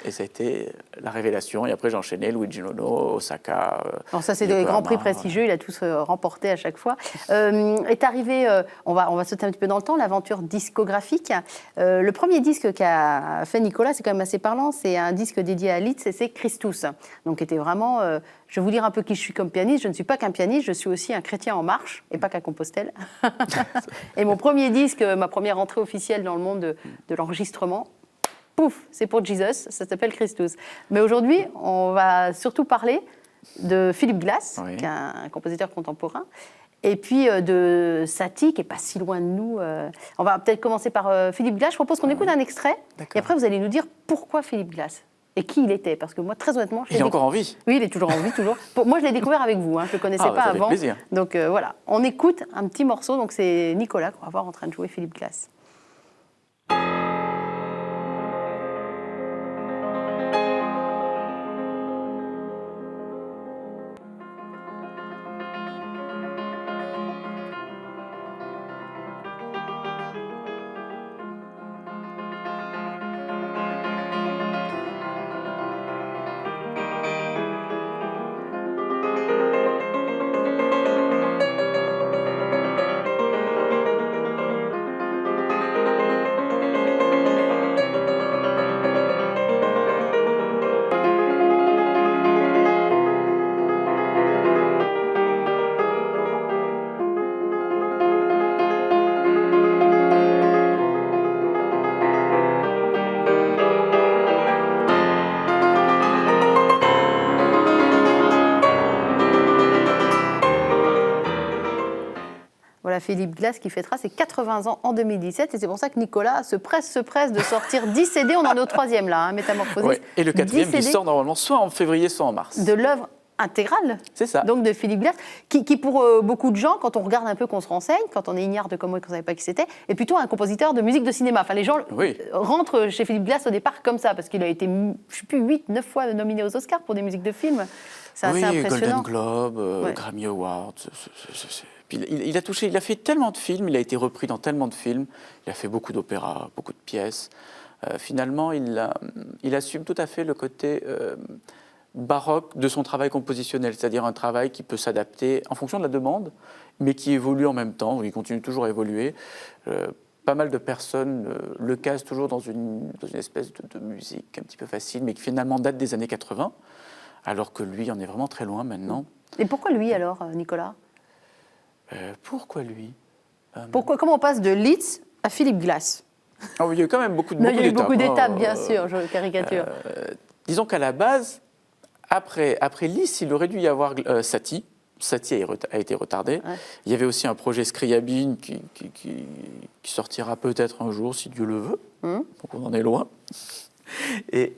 Et ça a été la révélation. Et après, j'ai enchaîné Luigi Nono, Osaka. Alors ça, c'est des grands prix prestigieux. Il a tous remporté à chaque fois. Est arrivé, on va sauter un petit peu dans le temps, l'aventure discographique. Le premier disque qu'a fait Nicolas, c'est quand même assez parlant. C'est un disque dédié à Liszt, et c'est Christus. Donc, était vraiment... je vais vous dire un peu qui je suis comme pianiste. Je ne suis pas qu'un pianiste, je suis aussi un chrétien en marche, et pas qu'à Compostelle. Et mon premier disque, ma première entrée officielle dans le monde de l'enregistrement, pouf, c'est pour Jesus, ça s'appelle Christus. Mais aujourd'hui, on va surtout parler de Philip Glass, qui est un compositeur contemporain, et puis de Satie, qui n'est pas si loin de nous. On va peut-être commencer par Philip Glass. Je propose qu'on écoute un extrait, et après vous allez nous dire pourquoi Philip Glass, et qui il était. Parce que moi, très honnêtement, Il est encore en vie. Oui, il est toujours en vie, toujours. Moi, je l'ai découvert avec vous, hein. Je ne le connaissais Ah, bah, pas ça fait avant. plaisir. Donc voilà, on écoute un petit morceau. Donc c'est Nicolas qu'on va voir en train de jouer Philippe Glass. Voilà Philippe Glass qui fêtera ses 80 ans en 2017 et c'est pour ça que Nicolas se presse de sortir 10 CD. On en est au 3e là, hein, Métamorphosis. Ouais. Et le 4e 10 qui CD sort normalement soit en février, soit en mars. de l'œuvre intégrale. C'est ça. Donc de Philippe Glass, qui pour beaucoup de gens, quand on regarde un peu, qu'on se renseigne, quand on est ignare de comment et qu'on ne savait pas qui c'était, est plutôt un compositeur de musique de cinéma. Enfin, les gens Oui. rentrent chez Philippe Glass au départ comme ça, parce qu'il a été, je ne sais plus, 8-9 fois nominé aux Oscars pour des musiques de films. C'est assez Oui, impressionnant. Golden Globe, Ouais. Grammy Awards. Puis il a fait tellement de films, il a été repris dans tellement de films, il a fait beaucoup d'opéras, beaucoup de pièces. Finalement, il assume tout à fait le côté baroque de son travail compositionnel, c'est-à-dire un travail qui peut s'adapter en fonction de la demande, mais qui évolue en même temps, il continue toujours à évoluer. Pas mal de personnes le casent toujours dans une espèce de musique un petit peu facile, mais qui finalement date des années 80, alors que lui en est vraiment très loin maintenant. Et pourquoi lui alors, Nicolas? Pourquoi lui Comment on passe de Liszt à Philippe Glass? Ah oui, il y a eu quand même beaucoup Non, il y a eu beaucoup d'étapes, hein. bien sûr, je caricature. Disons qu'à la base, après Liszt, il aurait dû y avoir Satie. Satie a été retardé. Ouais. Il y avait aussi un projet Scriabine qui sortira peut-être un jour, si Dieu le veut. Donc on en est loin. Et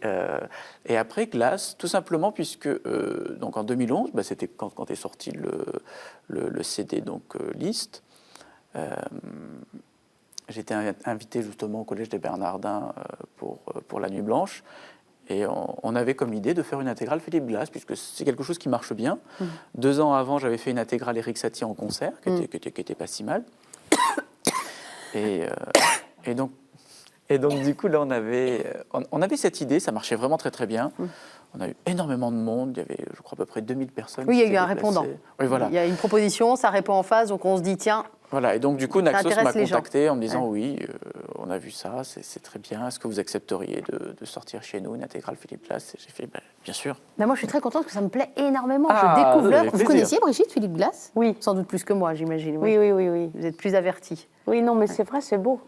après Glass, tout simplement, puisque donc en 2011, c'était quand est sorti le CD donc Liszt. J'étais invité justement au Collège des Bernardins pour la Nuit Blanche. Et on avait comme idée de faire une intégrale Philippe Glass, puisque c'est quelque chose qui marche bien. 2 ans avant, j'avais fait une intégrale Éric Satie en concert, qui était pas si mal. Et donc, du coup, là, on avait cette idée, ça marchait vraiment très, très bien. On a eu énormément de monde, il y avait, je crois, à peu près 2000 personnes. Oui, il y a qui eu un s'étaient répondant. déplacées. Oui, voilà. Il y a une proposition, ça répond en face, donc on se dit, tiens, Voilà, et donc du coup, Naxos intéresse m'a les gens. contacté en me disant oui, on a vu ça, c'est très bien, est-ce que vous accepteriez de sortir chez nous une intégrale Philippe Glass? Et j'ai fait bien sûr. mais moi je suis très contente parce que ça me plaît énormément. Ah, Je découvre avec l'œuvre. Vous plaisir. connaissiez Brigitte Philippe Glass? Oui. Sans doute plus que moi, j'imagine. Oui, oui, oui, oui. Vous êtes plus avertie. Oui, non, mais c'est vrai, c'est beau.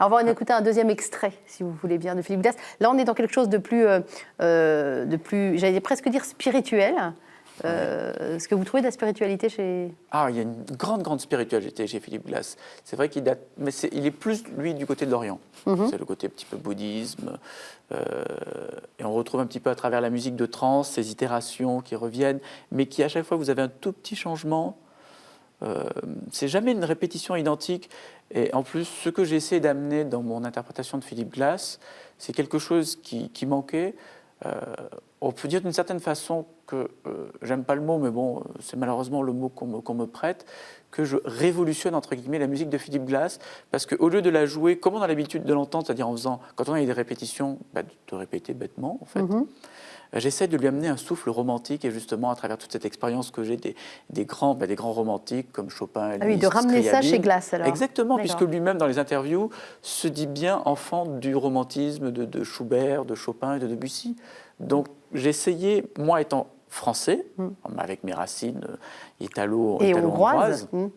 Alors, on va en écouter un deuxième extrait, si vous voulez bien, de Philippe Glass. Là, on est dans quelque chose de plus j'allais presque dire spirituel. Ce que vous trouvez de la spiritualité chez... Ah, il y a une grande spiritualité chez Philippe Glass. C'est vrai qu'il date, mais il est plus, lui, du côté de l'Orient. C'est le côté un petit peu bouddhisme. Et on retrouve un petit peu à travers la musique de trance, ces itérations qui reviennent, mais qui, à chaque fois, vous avez un tout petit changement. C'est jamais une répétition identique. Et en plus, ce que j'ai essayé d'amener dans mon interprétation de Philippe Glass, c'est quelque chose qui manquait. On peut dire d'une certaine façon que, j'aime pas le mot, mais bon, c'est malheureusement le mot qu'on me prête, que je révolutionne, entre guillemets, la musique de Philippe Glass, parce qu'au lieu de la jouer comme on a l'habitude de l'entendre, c'est-à-dire en faisant, quand on a des répétitions, de répéter bêtement, en fait, j'essaie de lui amener un souffle romantique, et justement, à travers toute cette expérience que j'ai des grands romantiques, comme Chopin, Ah oui, Liszt, de ramener ça Scriabine. chez Glass, alors. Exactement, D'accord. puisque lui-même, dans les interviews, se dit bien enfant du romantisme de Schubert, de Chopin et de Debussy. Donc, j'ai essayé, moi étant français, avec mes racines Et italo-hongroises, hongroise.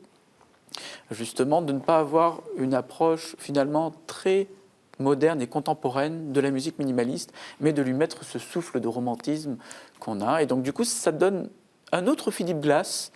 justement, de ne pas avoir une approche finalement très moderne et contemporaine de la musique minimaliste, mais de lui mettre ce souffle de romantisme qu'on a. Et donc, du coup, ça donne un autre Philippe Glass,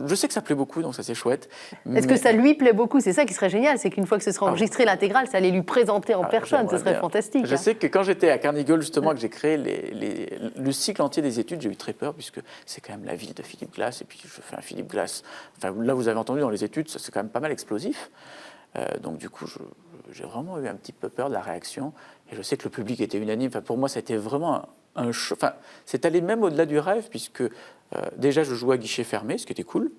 je sais que ça plaît beaucoup, donc ça c'est chouette. Est-ce que ça lui plaît beaucoup? C'est ça qui serait génial, c'est qu'une fois que ce sera enregistré l'intégrale, ça allait lui présenter en personne, ce serait fantastique. Je sais que quand j'étais à Carnegie Hall, justement, que j'ai créé le cycle entier des études, j'ai eu très peur, puisque c'est quand même la ville de Philip Glass, et puis je fais un Philip Glass. Enfin, là, vous avez entendu dans les études, c'est quand même pas mal explosif. Donc du coup, j'ai vraiment eu un petit peu peur de la réaction, et je sais que le public était unanime. Enfin, pour moi, ça a été vraiment un choc. Enfin, c'est allé même au-delà du rêve, puisque déjà, je jouais à guichet fermé, ce qui était cool.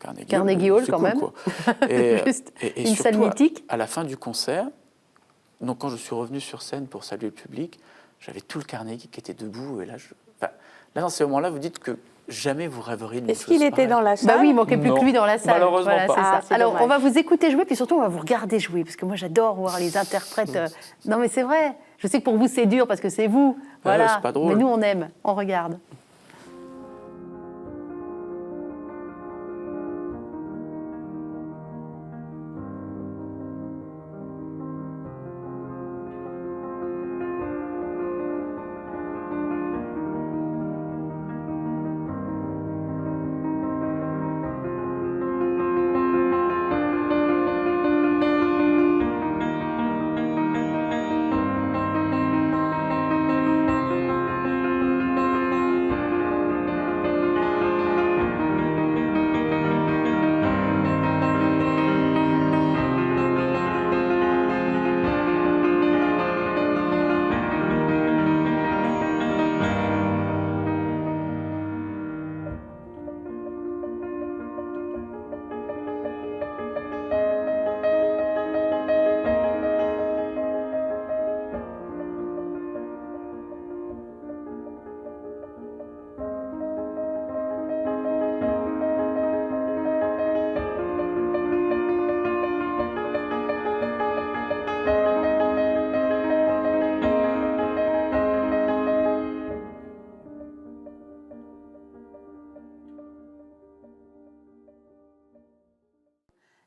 Carnegie Hall, quand cool, même. Quoi. Et, Juste et une salle surtout, mythique. à la fin du concert, donc quand je suis revenu sur scène pour saluer le public, j'avais tout le Carnegie qui était debout. Et là, là, dans ces moments-là, vous dites que jamais vous rêveriez d'une chose Est-ce qu'il était pareille. dans la salle? Bah oui, il manquait plus Non. que lui dans la salle. Malheureusement pas. c'est Ah, ça. c'est Alors, dommage. on va vous écouter jouer, puis surtout, on va vous regarder jouer, parce que moi, j'adore voir les interprètes. Non, mais c'est vrai. Je sais que pour vous, c'est dur, parce que c'est vous. Voilà. c'est pas drôle. Mais nous, on aime. On regarde.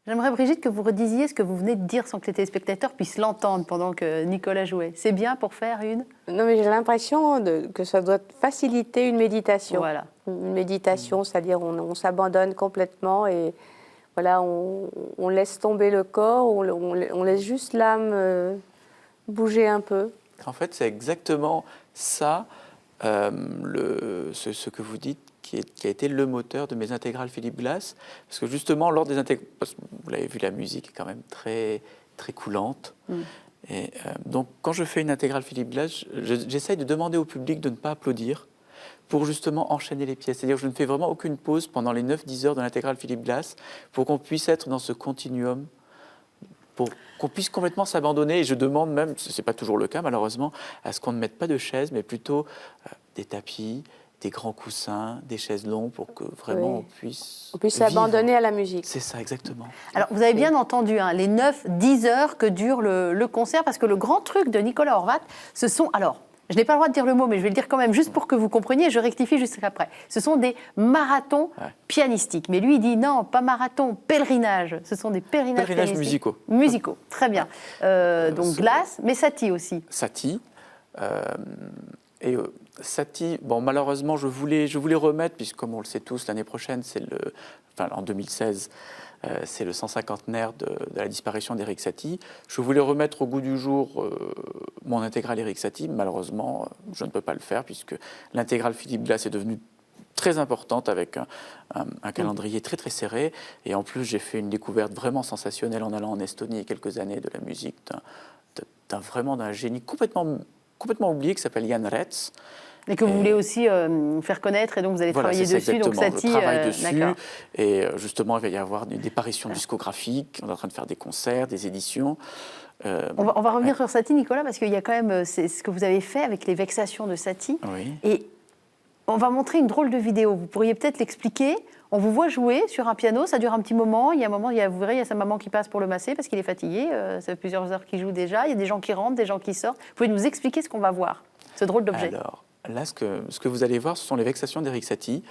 J'aimerais, Brigitte, que vous redisiez ce que vous venez de dire sans que les téléspectateurs puissent l'entendre pendant que Nicolas jouait. C'est bien pour faire une... Non, mais j'ai l'impression que ça doit faciliter une méditation. Voilà. Une méditation, c'est-à-dire on s'abandonne complètement et voilà, on laisse tomber le corps, on laisse juste l'âme bouger un peu. En fait, c'est exactement ça, ce que vous dites, qui a été le moteur de mes intégrales Philip Glass. Parce que justement, lors des intégrales, vous l'avez vu, la musique est quand même très, très coulante. Et donc, quand je fais une intégrale Philip Glass, j'essaye de demander au public de ne pas applaudir pour justement enchaîner les pièces. C'est-à-dire que je ne fais vraiment aucune pause pendant les 9-10 heures de l'intégrale Philip Glass pour qu'on puisse être dans ce continuum, pour qu'on puisse complètement s'abandonner. Et je demande même, ce n'est pas toujours le cas malheureusement, à ce qu'on ne mette pas de chaises, mais plutôt des tapis, des grands coussins, des chaises longues pour que vraiment on puisse s'abandonner à la musique. C'est ça, exactement. Alors, vous avez bien entendu hein, les 9-10 heures que dure le concert, parce que le grand truc de Nicolas Horvat, ce sont... Alors, je n'ai pas le droit de dire le mot, mais je vais le dire quand même, juste pour que vous compreniez, je rectifie juste après. Ce sont des marathons pianistiques. Mais lui, il dit non, pas marathon, pèlerinage. Ce sont des pèlerinages pianistiques. Musicaux. Musicaux, très bien. Donc Glass, mais Satie aussi. Satie. Et Satie, bon, malheureusement, je voulais remettre, puisque comme on le sait tous, l'année prochaine, en 2016, c'est le 150e de la disparition d'Erik Satie. Je voulais remettre au goût du jour mon intégrale Erik Satie. Malheureusement, je ne peux pas le faire, puisque l'intégrale Philip Glass est devenue très importante, avec un calendrier très très serré. Et en plus, j'ai fait une découverte vraiment sensationnelle en allant en Estonie il y a quelques années de la musique d'un génie complètement oublié qui s'appelle Jan Retz. Et que vous voulez aussi faire connaître, et donc vous allez travailler dessus. Donc Satie, je travaille dessus, et justement il va y avoir des parutions discographiques, on est en train de faire des concerts, des éditions. On va revenir sur Satie, Nicolas, parce qu'il y a quand même c'est ce que vous avez fait avec les vexations de Satie. Oui. Et on va montrer une drôle de vidéo. Vous pourriez peut-être l'expliquer. On vous voit jouer sur un piano, ça dure un petit moment. Il y a un moment, vous verrez, il y a sa maman qui passe pour le masser parce qu'il est fatigué. Ça fait plusieurs heures qu'il joue déjà. Il y a des gens qui rentrent, des gens qui sortent. Vous pouvez nous expliquer ce qu'on va voir, ce drôle d'objet? Alors, là, ce que vous allez voir, ce sont les vexations d'Erik Satie.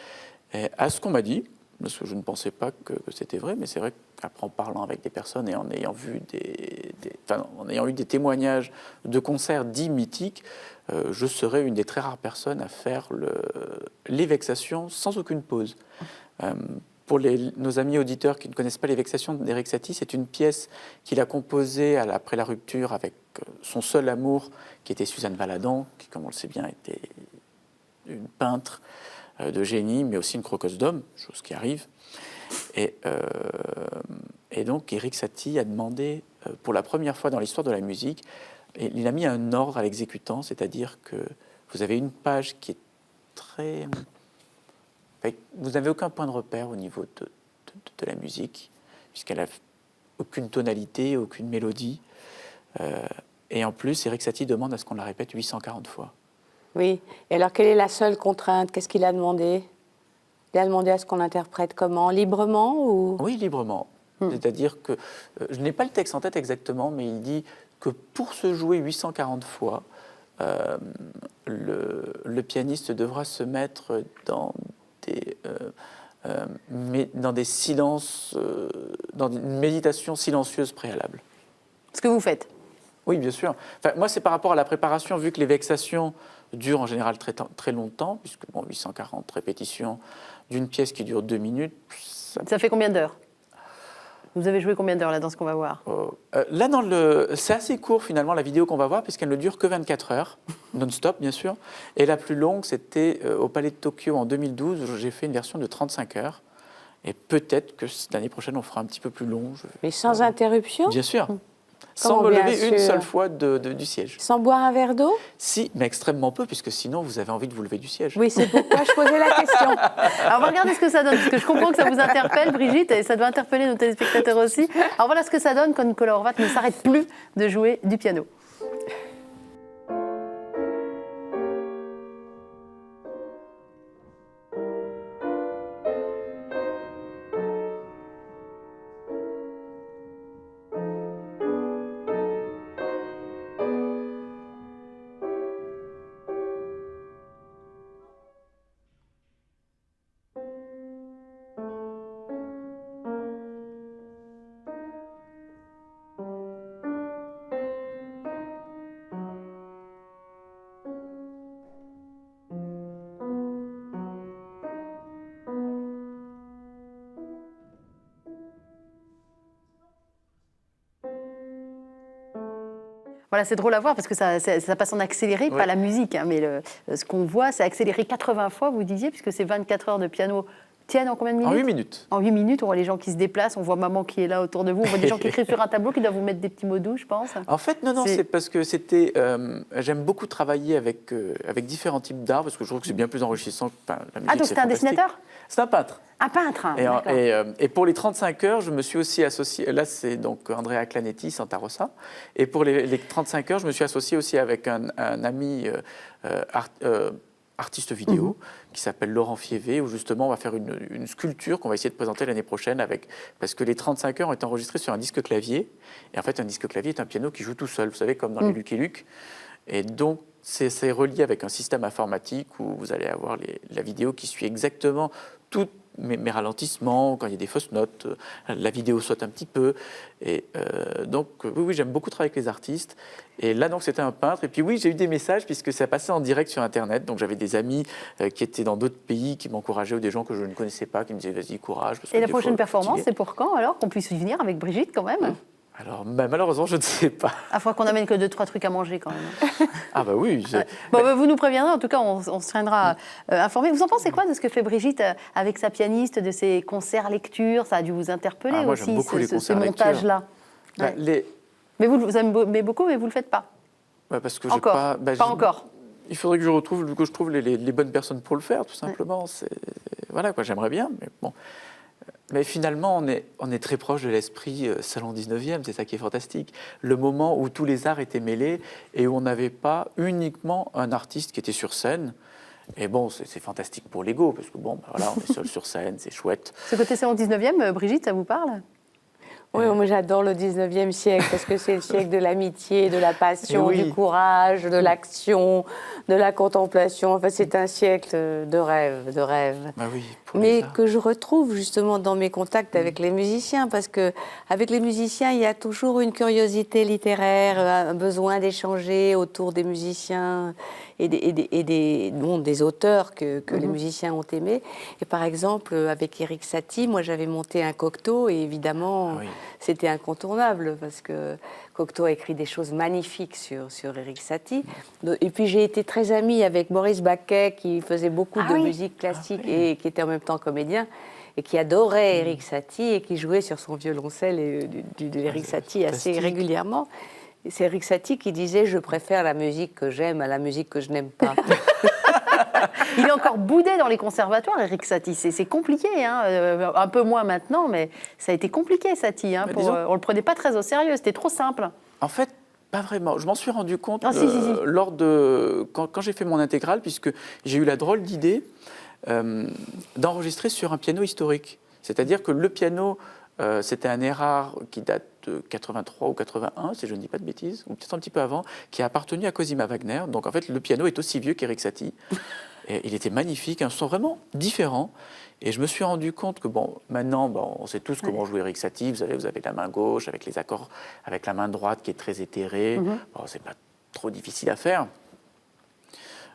Et à ce qu'on m'a dit, parce que je ne pensais pas que c'était vrai, mais c'est vrai qu'après, en parlant avec des personnes et en ayant vu en ayant eu des témoignages de concerts dits mythiques, je serais une des très rares personnes à faire les vexations sans aucune pause. Pour nos amis auditeurs qui ne connaissent pas Les Vexations d'Éric Satie, c'est une pièce qu'il a composée après la rupture avec son seul amour, qui était Suzanne Valadon, qui, comme on le sait bien, était une peintre de génie, mais aussi une croqueuse d'homme, chose qui arrive. Et donc, Éric Satie a demandé, pour la première fois dans l'histoire de la musique, et il a mis un ordre à l'exécutant, c'est-à-dire que vous avez une page qui est très... Vous n'avez aucun point de repère au niveau de la musique, puisqu'elle n'a aucune tonalité, aucune mélodie. Et en plus, Éric Satie demande à ce qu'on la répète 840 fois. Oui. Et alors, quelle est la seule contrainte? Qu'est-ce qu'il a demandé? Il a demandé à ce qu'on l'interprète comment? Librement ou... Oui, librement. C'est-à-dire que, je n'ai pas le texte en tête exactement, mais il dit que pour se jouer 840 fois, le pianiste devra se mettre dans des silences, dans une méditation silencieuse préalable. Ce que vous faites. Oui, bien sûr. Enfin, moi, c'est par rapport à la préparation, vu que les vexations durent en général très longtemps, puisque 840 répétitions d'une pièce qui dure 2 minutes. Ça fait combien d'heures? Vous avez joué combien d'heures là dans ce qu'on va voir? Là, c'est assez court finalement la vidéo qu'on va voir, puisqu'elle ne dure que 24 heures, non-stop bien sûr. Et la plus longue, c'était au Palais de Tokyo en 2012, où j'ai fait une version de 35 heures. Et peut-être que l'année prochaine, on fera un petit peu plus long. Mais sans interruption? Bien sûr. Sans me lever une seule fois du siège. Sans boire un verre d'eau? Si, mais extrêmement peu, puisque sinon vous avez envie de vous lever du siège. Oui, c'est pourquoi je posais la question. Alors on va regarder ce que ça donne, parce que je comprends que ça vous interpelle, Brigitte, et ça doit interpeller nos téléspectateurs aussi. Alors voilà ce que ça donne quand Nicolas Horvat ne s'arrête plus de jouer du piano. Voilà, c'est drôle à voir parce que ça passe en accéléré, pas la musique, hein, mais ce qu'on voit, c'est accéléré 80 fois, vous disiez, puisque c'est 24 heures de piano. Tiennent en combien de minutes? En 8 minutes. En 8 minutes, on voit les gens qui se déplacent, on voit maman qui est là autour de vous, on voit des gens qui écrivent sur un tableau qui doivent vous mettre des petits mots doux, je pense. En fait, non, c'est parce que c'était... j'aime beaucoup travailler avec différents types d'art, parce que je trouve que c'est bien plus enrichissant que la musique. Ah, donc c'est un dessinateur? C'est un peintre. Un peintre, et pour les 35 heures, je me suis aussi associé... Là, c'est donc Andrea Clanetti, Santa Rosa. Et pour les 35 heures, je me suis associé aussi avec un ami artiste vidéo qui s'appelle Laurent Fievé, où justement on va faire une sculpture qu'on va essayer de présenter l'année prochaine parce que les 35 heures ont été enregistrées sur un disque clavier. Et en fait, un disque clavier est un piano qui joue tout seul, vous savez, comme dans les Lucky Luke. Et donc, c'est relié avec un système informatique où vous allez avoir la vidéo qui suit exactement tous mes ralentissements, quand il y a des fausses notes, la vidéo saute un petit peu. Et donc, oui, j'aime beaucoup travailler avec les artistes. Et là, donc, c'était un peintre. Et puis, oui, j'ai eu des messages puisque ça passait en direct sur Internet. Donc, j'avais des amis qui étaient dans d'autres pays qui m'encourageaient ou des gens que je ne connaissais pas qui me disaient, vas-y, courage. Et la prochaine performance, c'est pour quand alors? Qu'on puisse y venir avec Brigitte quand même? Alors, malheureusement, je ne sais pas. Il faudra qu'on amène que 2-3 trucs à manger quand même. Ah bah oui. Bon, vous nous préviendrez, en tout cas, on se tiendra informés. Vous en pensez quoi de ce que fait Brigitte avec sa pianiste, de ses concerts-lectures? Ça a dû vous interpeller moi, aussi, j'aime beaucoup les ce concerts montage-là. Ouais. Mais vous aimez beaucoup, mais vous ne le faites pas? Parce que encore pas encore. Il faudrait que je trouve les bonnes personnes pour le faire, tout simplement. Voilà, quoi, j'aimerais bien, mais bon. Mais finalement, on est très proche de l'esprit salon 19e, c'est ça qui est fantastique. Le moment où tous les arts étaient mêlés et où on n'avait pas uniquement un artiste qui était sur scène. Et bon, c'est fantastique pour l'ego, parce que bon, voilà, on est seul sur scène, c'est chouette. Ce côté salon 19e, Brigitte, ça vous parle? Oui, moi j'adore le 19e siècle parce que c'est le siècle de l'amitié, de la passion, Et oui. du courage, de l'action, de la contemplation. Enfin, c'est un siècle de rêve, de rêve. Bah oui, pour les Mais arts. que je retrouve justement dans mes contacts avec les musiciens, parce que avec les musiciens, il y a toujours une curiosité littéraire, un besoin d'échanger autour des musiciens et des auteurs que les musiciens ont aimés. Et par exemple, avec Erik Satie, moi j'avais monté un Cocteau et évidemment, Ah oui. c'était incontournable parce que Cocteau a écrit des choses magnifiques sur Erik Satie. Et puis j'ai été très amie avec Maurice Baquet qui faisait beaucoup de musique classique et qui était en même temps comédien et qui adorait Erik Satie et qui jouait sur son violoncelle de Erik Satie assez fantastique. régulièrement. Et c'est Erik Satie qui disait « Je préfère la musique que j'aime à la musique que je n'aime pas ». Il est encore boudé dans les conservatoires, Erik Satie. C'est compliqué, hein, un peu moins maintenant, mais ça a été compliqué, Satie. Hein, Mais disons- on ne le prenait pas très au sérieux, c'était trop simple. En fait, pas vraiment. Je m'en suis rendu compte Ah, si. lors de quand j'ai fait mon intégrale, puisque j'ai eu la drôle d'idée d'enregistrer sur un piano historique. C'est-à-dire que le piano, c'était un Erard qui date de 83 ou 81, si je ne dis pas de bêtises, ou peut-être un petit peu avant, qui a appartenu à Cosima Wagner. Donc en fait, le piano est aussi vieux qu'Erik Satie. Et il était magnifique, un son vraiment différent. Et je me suis rendu compte que, maintenant, on sait tous comment jouer Erik Satie. Vous avez la main gauche avec les accords, avec la main droite qui est très éthérée. C'est pas trop difficile à faire.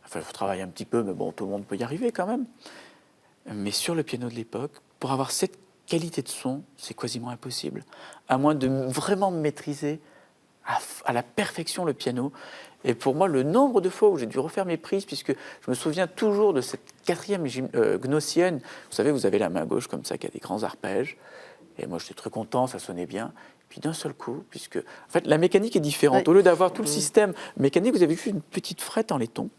Enfin, il faut travailler un petit peu, mais tout le monde peut y arriver quand même. Mais sur le piano de l'époque, pour avoir cette qualité de son, c'est quasiment impossible. À moins de vraiment maîtriser à la perfection le piano. Et pour moi, le nombre de fois où j'ai dû refaire mes prises, puisque je me souviens toujours de cette quatrième gnossienne. Vous savez, vous avez la main gauche comme ça, qui a des grands arpèges. Et moi, j'étais très content, ça sonnait bien. Puis d'un seul coup, puisque en fait, la mécanique est différente. Oui. Au lieu d'avoir tout le système mécanique, vous avez juste une petite frette en laiton.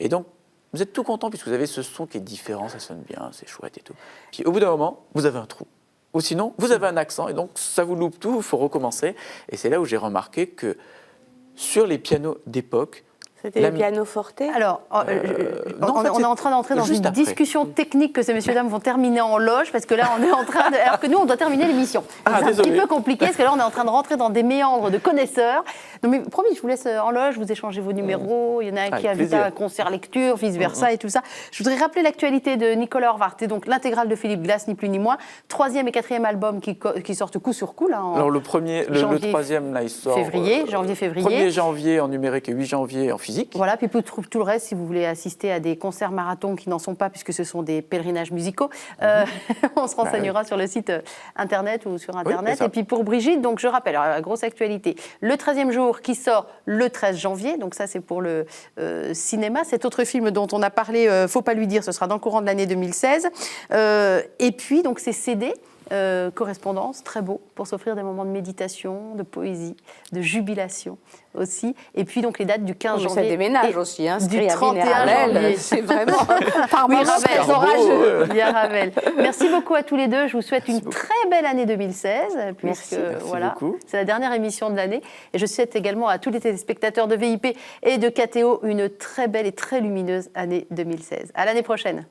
Et donc, vous êtes tout content puisque vous avez ce son qui est différent, ça sonne bien, c'est chouette et tout. Puis au bout d'un moment, vous avez un trou. Ou sinon, vous avez un accent et donc ça vous loupe tout, il faut recommencer. Et c'est là où j'ai remarqué que sur les pianos d'époque, C'était le piano forte. Alors, non, en fait, on est en train d'entrer dans juste une après. discussion technique que ces messieurs-dames vont terminer en loge, parce que là, on est en train de... Alors que nous, on doit terminer l'émission. Donc, Ah, c'est un désolé. petit peu compliqué, parce que là, on est en train de rentrer dans des méandres de connaisseurs. Non, mais promis, je vous laisse en loge, vous échangez vos numéros. Il y en a un Avec qui a invité plaisir. à un concert lecture, vice-versa et tout ça. Je voudrais rappeler l'actualité de Nicolas Horvath, et donc l'intégrale de Philippe Glass, ni plus ni moins. 3e et 4e album qui sortent coup sur coup, là, en Alors le janvier, troisième, là, il sort... janvier-février. 1er janvier en numérique et 8 janvier en physique. Voilà, puis pour tout le reste, si vous voulez assister à des concerts marathons qui n'en sont pas, puisque ce sont des pèlerinages musicaux, on se renseignera sur le site internet ou sur internet. c'est ça. Et puis pour Brigitte, donc je rappelle, alors, la grosse actualité, le 13e jour qui sort le 13 janvier, donc ça c'est pour le cinéma. Cet autre film dont on a parlé, faut pas lui dire, ce sera dans le courant de l'année 2016. Et puis donc ces CD. Correspondance, très beau, pour s'offrir des moments de méditation, de poésie, de jubilation aussi. Et puis donc les dates du 15 Ça janvier. déménage et aussi, hein, du Scriabine et 31 Ravel, janvier. c'est vraiment par Oui, moments Ravel, très orageux. Il y a Ravel. Merci beaucoup à tous les deux. Je vous souhaite une très belle année 2016. Puisque, Merci voilà, beaucoup. c'est la dernière émission de l'année. Et je souhaite également à tous les téléspectateurs de VIP et de KTO une très belle et très lumineuse année 2016. À l'année prochaine.